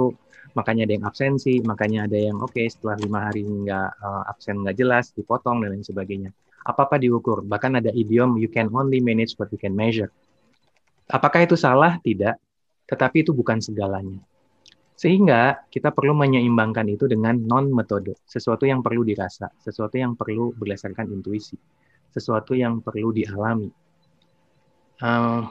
makanya ada yang absensi, makanya ada yang setelah 5 hari nggak absen nggak jelas, dipotong dan lain sebagainya. Apa-apa diukur. Bahkan ada idiom you can only manage what you can measure. Apakah itu salah? Tidak. Tetapi itu bukan segalanya. Sehingga kita perlu menyeimbangkan itu dengan non-metode. Sesuatu yang perlu dirasa, sesuatu yang perlu berdasarkan intuisi, sesuatu yang perlu dialami.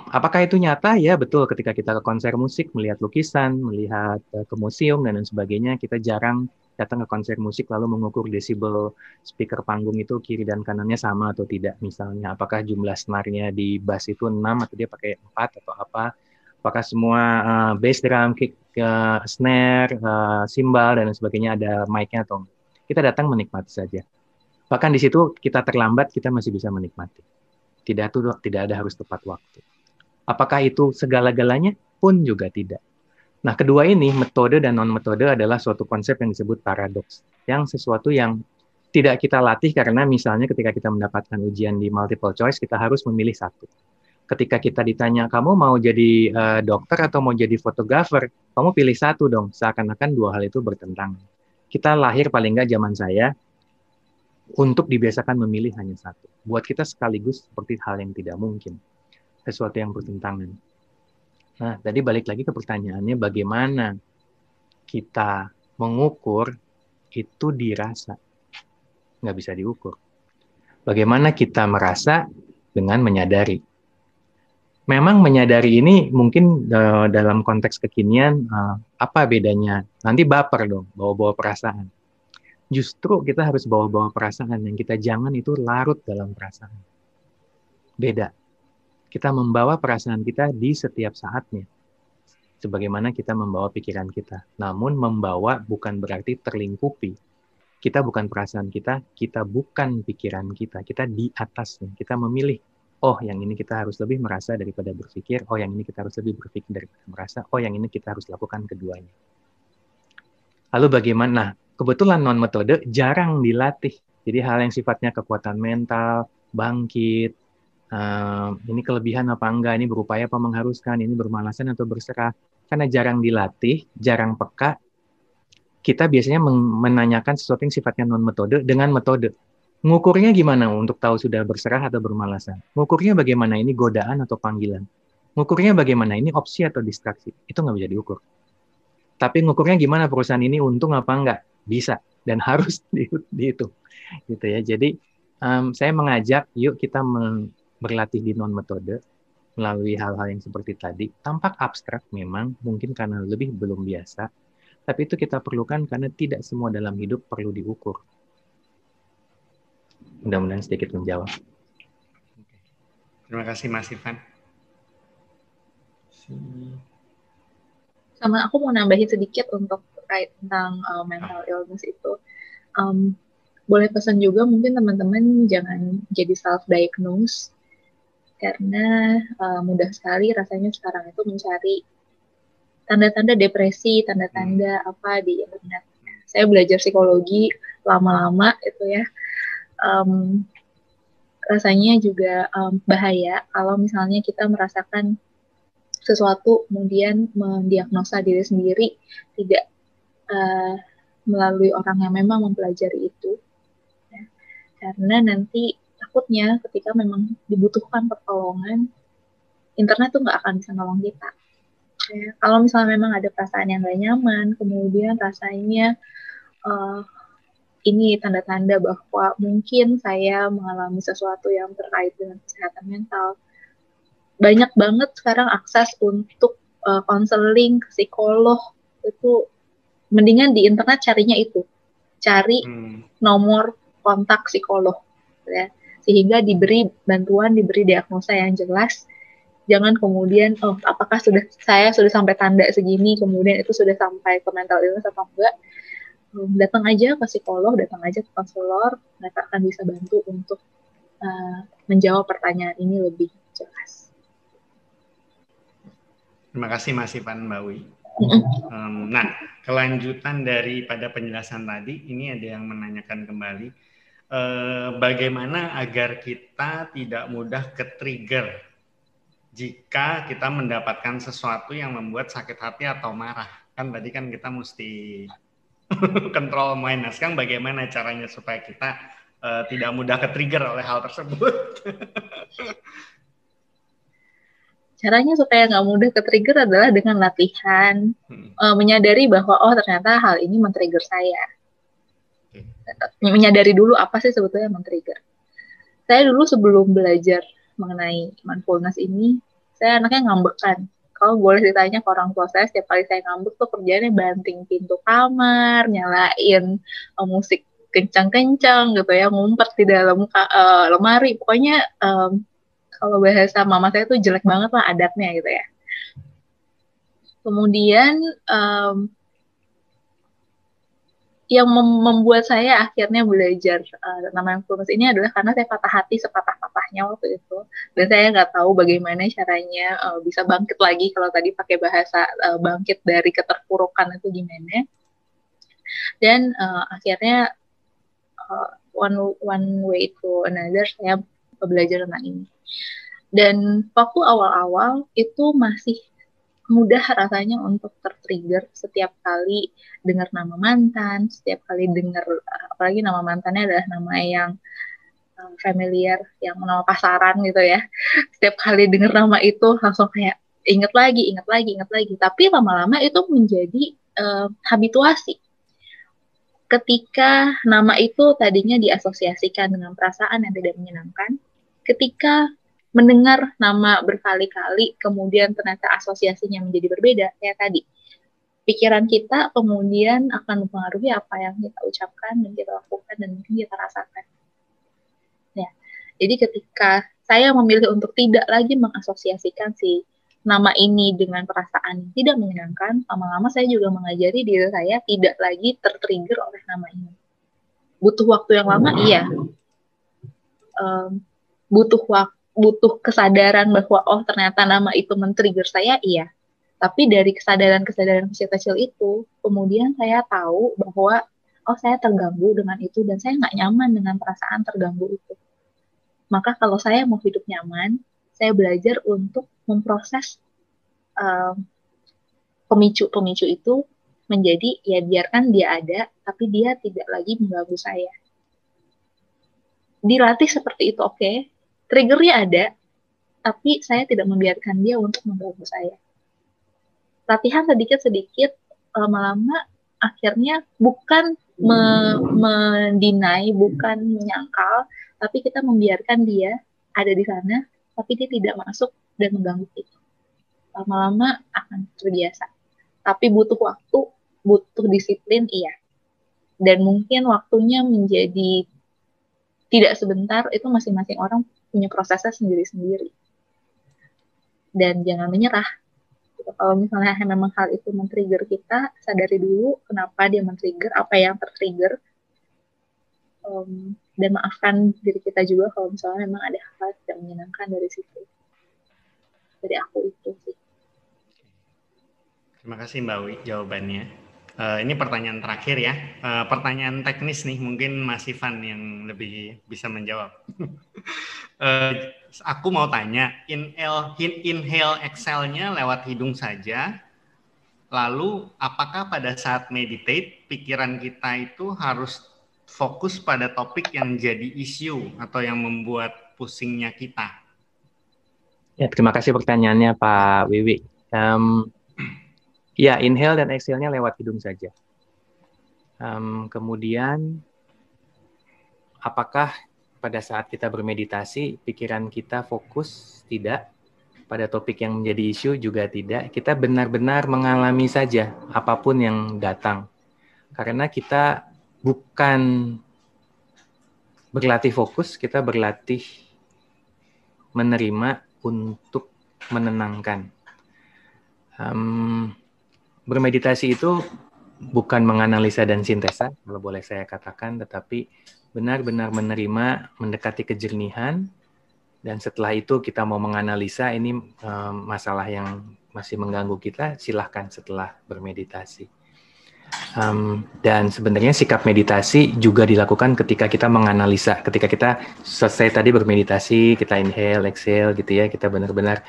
Apakah itu nyata? Ya betul, ketika kita ke konser musik, melihat lukisan, melihat ke museum, dan lain sebagainya, kita jarang datang ke konser musik lalu mengukur desibel speaker panggung itu kiri dan kanannya sama atau tidak. Misalnya, apakah jumlah senarnya di bass itu 6 atau dia pakai 4 atau apa. Apakah semua bass drum, kick, snare, cymbal, dan lain sebagainya ada mic-nya atau enggak. Kita datang menikmati saja. Bahkan di situ kita terlambat, kita masih bisa menikmati. Tidak ada harus tepat waktu. Apakah itu segala-galanya? Pun juga tidak. Nah, kedua ini, metode dan non-metode adalah suatu konsep yang disebut paradoks. Yang sesuatu yang tidak kita latih karena misalnya ketika kita mendapatkan ujian di multiple choice, kita harus memilih satu. Ketika kita ditanya, kamu mau jadi dokter atau mau jadi fotografer, kamu pilih satu dong, seakan-akan dua hal itu bertentangan. Kita lahir paling nggak zaman saya, untuk dibiasakan memilih hanya satu. Buat kita sekaligus seperti hal yang tidak mungkin, sesuatu yang bertentangan. Nah, tadi balik lagi ke pertanyaannya, bagaimana kita mengukur itu dirasa, nggak bisa diukur. Bagaimana kita merasa dengan menyadari. Memang menyadari ini mungkin dalam konteks kekinian, apa bedanya? Nanti baper dong, bawa-bawa perasaan. Justru kita harus bawa-bawa perasaan, yang kita jangan itu larut dalam perasaan. Beda. Kita membawa perasaan kita di setiap saatnya. Sebagaimana kita membawa pikiran kita. Namun membawa bukan berarti terlingkupi. Kita bukan perasaan kita bukan pikiran kita di atasnya. Kita memilih, oh yang ini kita harus lebih merasa daripada berpikir, oh yang ini kita harus lebih berpikir daripada merasa, oh yang ini kita harus lakukan keduanya. Lalu bagaimana? Nah, kebetulan non-metode jarang dilatih. Jadi hal yang sifatnya kekuatan mental, bangkit, ini kelebihan apa enggak, ini berupaya apa mengharuskan, ini bermalasan atau berserah. Karena jarang dilatih, jarang peka, kita biasanya menanyakan sesuatu yang sifatnya non-metode dengan metode. Ngukurnya gimana untuk tahu sudah berserah atau bermalasan? Ngukurnya bagaimana ini godaan atau panggilan? Ngukurnya bagaimana ini opsi atau distraksi? Itu nggak bisa diukur. Tapi ngukurnya gimana perusahaan ini untung apa enggak? Bisa dan harus dihitung. Gitu ya. Jadi saya mengajak yuk kita berlatih di non-metode melalui hal-hal yang seperti tadi. Tampak abstrak memang, mungkin karena lebih belum biasa. Tapi itu kita perlukan karena tidak semua dalam hidup perlu diukur. Mudah-mudahan sedikit menjawab. Terima kasih Mas Ivan. Sama aku mau nambahin sedikit untuk terkait tentang mental illness itu. Boleh pesan juga mungkin teman-teman jangan jadi self-diagnose karena mudah sekali rasanya sekarang itu mencari tanda-tanda depresi, tanda-tanda apa di internet. Saya belajar psikologi lama-lama itu ya. Rasanya juga bahaya kalau misalnya kita merasakan sesuatu kemudian mendiagnosa diri sendiri tidak melalui orang yang memang mempelajari itu. Ya. Karena nanti takutnya ketika memang dibutuhkan pertolongan, internet tuh nggak akan bisa nolong kita. Ya, kalau misalnya memang ada perasaan yang gak nyaman, kemudian rasanya ini tanda-tanda bahwa mungkin saya mengalami sesuatu yang terkait dengan kesehatan mental. Banyak banget sekarang akses untuk konseling, psikolog, itu mendingan di internet carinya itu. Cari nomor kontak psikolog. Ya, sehingga diberi bantuan, diberi diagnosa yang jelas. Jangan kemudian, apakah saya sudah sampai tanda segini, kemudian itu sudah sampai ke mental illness atau enggak. Datang aja ke psikolog, datang aja ke konselor, mereka akan bisa bantu untuk menjawab pertanyaan ini lebih jelas. Terima kasih Mas Ivan, Mbak Wi. Nah, kelanjutan daripada penjelasan tadi, ini ada yang menanyakan kembali, bagaimana agar kita tidak mudah ke-trigger jika kita mendapatkan sesuatu yang membuat sakit hati atau marah. Kan tadi kan kita mesti kontrol mind. Nah, sekarang bagaimana caranya supaya kita tidak mudah ke-trigger oleh hal tersebut? Caranya supaya nggak mudah ke-trigger adalah dengan latihan, menyadari bahwa ternyata hal ini men-trigger saya. Menyadari dulu apa sih sebetulnya yang men-trigger. Saya dulu sebelum belajar mengenai mindfulness ini, saya anaknya ngambekan. Kalau boleh ditanya ke orang tua saya, setiap kali saya ngambek tuh kerjaannya banting pintu kamar, nyalain musik kencang-kencang gitu ya, ngumpet di dalam lemari. Pokoknya kalau bahasa mama saya tuh jelek banget lah adatnya gitu ya. Kemudian yang membuat saya akhirnya belajar tentang mindfulness ini adalah karena saya patah hati sepatah-patahnya waktu itu, dan saya nggak tahu bagaimana caranya bisa bangkit lagi. Kalau tadi pakai bahasa bangkit dari keterpurukan itu gimana, dan akhirnya one way to another saya belajar tentang ini. Dan waktu awal-awal itu masih mudah rasanya untuk tertrigger setiap kali dengar nama mantan, setiap kali dengar, apalagi nama mantannya adalah nama yang familiar, yang nama pasaran gitu ya. Setiap kali dengar nama itu langsung kayak inget lagi, inget lagi, inget lagi. Tapi lama-lama itu menjadi habituasi. Ketika nama itu tadinya diasosiasikan dengan perasaan yang tidak menyenangkan, ketika mendengar nama berkali-kali, kemudian ternyata asosiasinya menjadi berbeda, kayak tadi. Pikiran kita kemudian akan mempengaruhi apa yang kita ucapkan, dan kita lakukan, dan mungkin kita rasakan. Ya. Jadi ketika saya memilih untuk tidak lagi mengasosiasikan si nama ini dengan perasaan yang tidak menyenangkan, lama-lama saya juga mengajari diri saya tidak lagi tertrigger oleh nama ini. Butuh waktu yang lama, iya. Butuh kesadaran bahwa oh ternyata nama itu men-trigger saya, iya. Tapi dari kesadaran-kesadaran kecil-kecil itu, kemudian saya tahu bahwa oh saya terganggu dengan itu dan saya nggak nyaman dengan perasaan terganggu itu. Maka kalau saya mau hidup nyaman, saya belajar untuk memproses pemicu-pemicu itu menjadi ya biarkan dia ada, tapi dia tidak lagi mengganggu saya. Dilatih seperti itu, oke. Triggernya ada, tapi saya tidak membiarkan dia untuk mengganggu saya. Latihan sedikit-sedikit, lama-lama akhirnya bukan mendinai, bukan menyangkal, tapi kita membiarkan dia ada di sana, tapi dia tidak masuk dan mengganggu kita. Lama-lama akan terbiasa. Tapi butuh waktu, butuh disiplin, iya. Dan mungkin waktunya menjadi tidak sebentar, itu masing-masing orang punya prosesnya sendiri-sendiri. Dan jangan menyerah. Kalau misalnya memang hal itu men-trigger kita, sadari dulu kenapa dia men-trigger, apa yang ter-trigger, dan maafkan diri kita juga kalau misalnya memang ada hal yang tidak menyenangkan dari situ. Dari aku itu sih. Terima kasih Mbak Wi jawabannya. Ini pertanyaan terakhir ya. Pertanyaan teknis nih, mungkin Mas Ivan yang lebih bisa menjawab. Aku mau tanya, inhale exhale-nya lewat hidung saja. Lalu apakah pada saat meditate, pikiran kita itu harus fokus pada topik yang jadi isu atau yang membuat pusingnya kita? Ya, terima kasih pertanyaannya Pak Wiwi. Ya, inhale dan exhale-nya lewat hidung saja. Kemudian, apakah pada saat kita bermeditasi, pikiran kita fokus? Tidak. Pada topik yang menjadi isu juga tidak. Kita benar-benar mengalami saja apapun yang datang. Karena kita bukan berlatih fokus, kita berlatih menerima untuk menenangkan. Bermeditasi itu bukan menganalisa dan sintesa, kalau boleh saya katakan, tetapi benar-benar menerima, mendekati kejernihan, dan setelah itu kita mau menganalisa ini masalah yang masih mengganggu kita, silahkan setelah bermeditasi. Dan sebenarnya sikap meditasi juga dilakukan ketika kita menganalisa, ketika kita selesai tadi bermeditasi, kita inhale, exhale gitu ya, kita benar-benar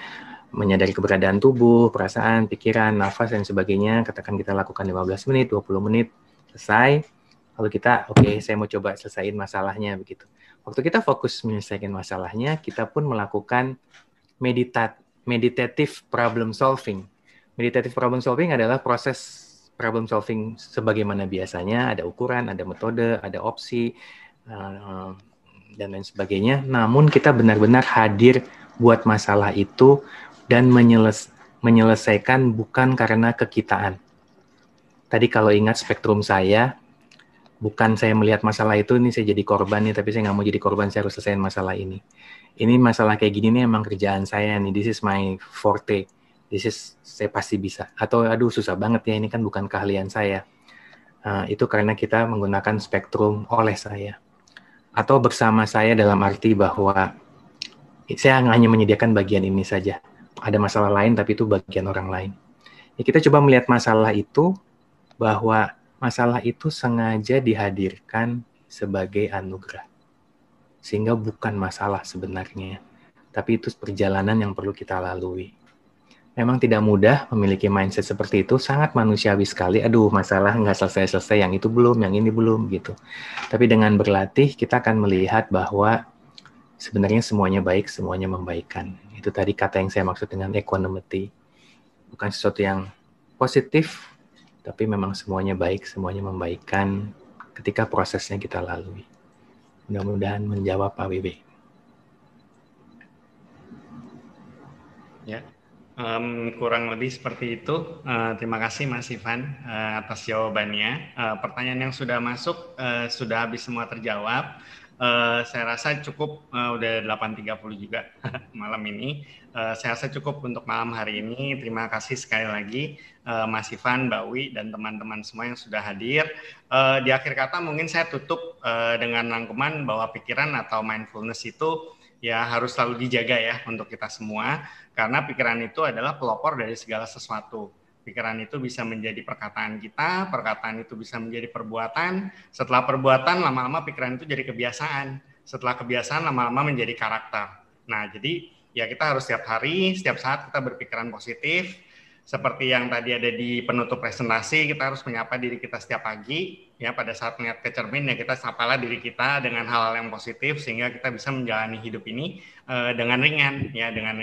menyadari keberadaan tubuh, perasaan, pikiran, nafas, dan sebagainya. Katakan kita lakukan 15 menit, 20 menit, selesai. Lalu kita, oke, saya mau coba selesaiin masalahnya, begitu. Waktu kita fokus menyelesaikan masalahnya, kita pun melakukan meditative problem solving. Meditative problem solving adalah proses problem solving sebagaimana biasanya, ada ukuran, ada metode, ada opsi, dan lain sebagainya. Namun kita benar-benar hadir buat masalah itu, dan menyelesaikan bukan karena kekitaan. Tadi kalau ingat spektrum saya, bukan saya melihat masalah itu, ini saya jadi korban nih, tapi saya nggak mau jadi korban, saya harus selesaiin masalah ini. Ini masalah kayak gini nih emang kerjaan saya nih, this is my forte, saya pasti bisa. Atau aduh susah banget ya, ini kan bukan keahlian saya. Itu karena kita menggunakan spektrum oleh saya. Atau bersama saya dalam arti bahwa saya hanya menyediakan bagian ini saja. Ada masalah lain, tapi itu bagian orang lain. Ya, kita coba melihat masalah itu, bahwa masalah itu sengaja dihadirkan sebagai anugerah. Sehingga bukan masalah sebenarnya. tapi itu perjalanan yang perlu kita lalui. Memang tidak mudah memiliki mindset seperti itu, sangat manusiawi sekali. Aduh, masalah nggak selesai-selesai, yang itu belum, yang ini belum, gitu. Tapi dengan berlatih, kita akan melihat bahwa sebenarnya semuanya baik, semuanya membaikkan. Itu tadi kata yang saya maksud dengan equanimity. Bukan sesuatu yang positif, tapi memang semuanya baik, semuanya membaikkan ketika prosesnya kita lalui. Mudah-mudahan menjawab Pak Wiwi. Ya. Kurang lebih seperti itu. Terima kasih Mas Ivan atas jawabannya. Pertanyaan yang sudah masuk sudah habis semua terjawab. Saya rasa cukup, udah 8.30 juga malam ini. Saya rasa cukup untuk malam hari ini. Terima kasih sekali lagi Mas Ivan, Mbak Wi, dan teman-teman semua yang sudah hadir. Di akhir kata mungkin saya tutup dengan rangkuman bahwa pikiran atau mindfulness itu ya harus selalu dijaga ya untuk kita semua. Karena pikiran itu adalah pelopor dari segala sesuatu. Pikiran itu bisa menjadi perkataan kita, perkataan itu bisa menjadi perbuatan. Setelah perbuatan, lama-lama pikiran itu jadi kebiasaan. Setelah kebiasaan, lama-lama menjadi karakter. Nah, jadi ya kita harus setiap hari, setiap saat kita berpikiran positif. Seperti yang tadi ada di penutup presentasi, kita harus menyapa diri kita setiap pagi. Ya, pada saat melihat ke cermin, ya kita sapalah diri kita dengan hal-hal yang positif sehingga kita bisa menjalani hidup ini dengan ringan, ya, dengan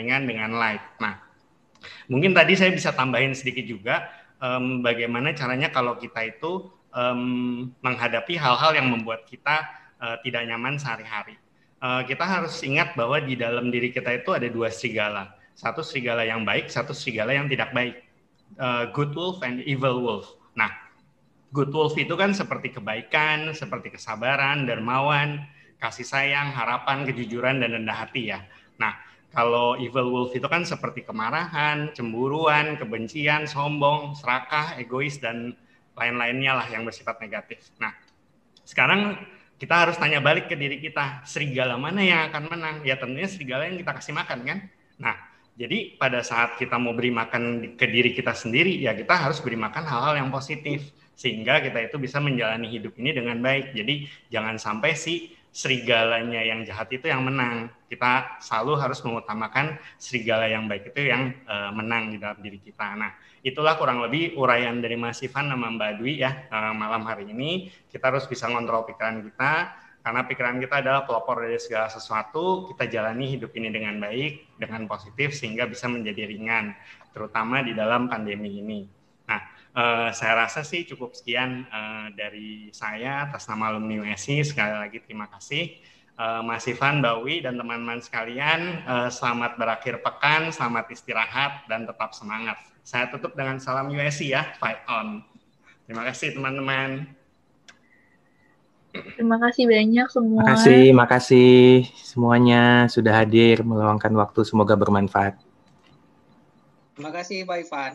light. Nah, mungkin tadi saya bisa tambahin sedikit juga bagaimana caranya kalau kita itu menghadapi hal-hal yang membuat kita tidak nyaman sehari-hari. Kita harus ingat bahwa di dalam diri kita itu ada dua serigala. Satu serigala yang baik, satu serigala yang tidak baik. Good wolf and evil wolf. Nah, good wolf itu kan seperti kebaikan, seperti kesabaran, dermawan, kasih sayang, harapan, kejujuran, dan rendah hati ya. Nah, kalau evil wolf itu kan seperti kemarahan, cemburuan, kebencian, sombong, serakah, egois, dan lain-lainnya lah yang bersifat negatif. Nah, sekarang kita harus tanya balik ke diri kita, serigala mana yang akan menang? Ya tentunya serigala yang kita kasih makan kan? Nah, jadi pada saat kita mau beri makan ke diri kita sendiri, ya kita harus beri makan hal-hal yang positif. Sehingga kita itu bisa menjalani hidup ini dengan baik. Jadi jangan sampai si serigalanya yang jahat itu yang menang. Kita selalu harus mengutamakan serigala yang baik itu yang menang di dalam diri kita. Nah, itulah kurang lebih uraian dari Mas Ivan sama Mbak Dwi ya malam hari ini. Kita harus bisa ngontrol pikiran kita. Karena pikiran kita adalah pelopor dari segala sesuatu, kita jalani hidup ini dengan baik, dengan positif, sehingga bisa menjadi ringan, terutama di dalam pandemi ini. Nah, saya rasa sih cukup sekian dari saya atas nama alumni USI. Sekali lagi terima kasih. Mas Ivan, Mbak Wi, dan teman-teman sekalian, selamat berakhir pekan, selamat istirahat, dan tetap semangat. Saya tutup dengan salam USI ya, fight on. Terima kasih teman-teman. Terima kasih banyak semua. Makasih semuanya sudah hadir meluangkan waktu, semoga bermanfaat. Terima kasih Pak Ivan.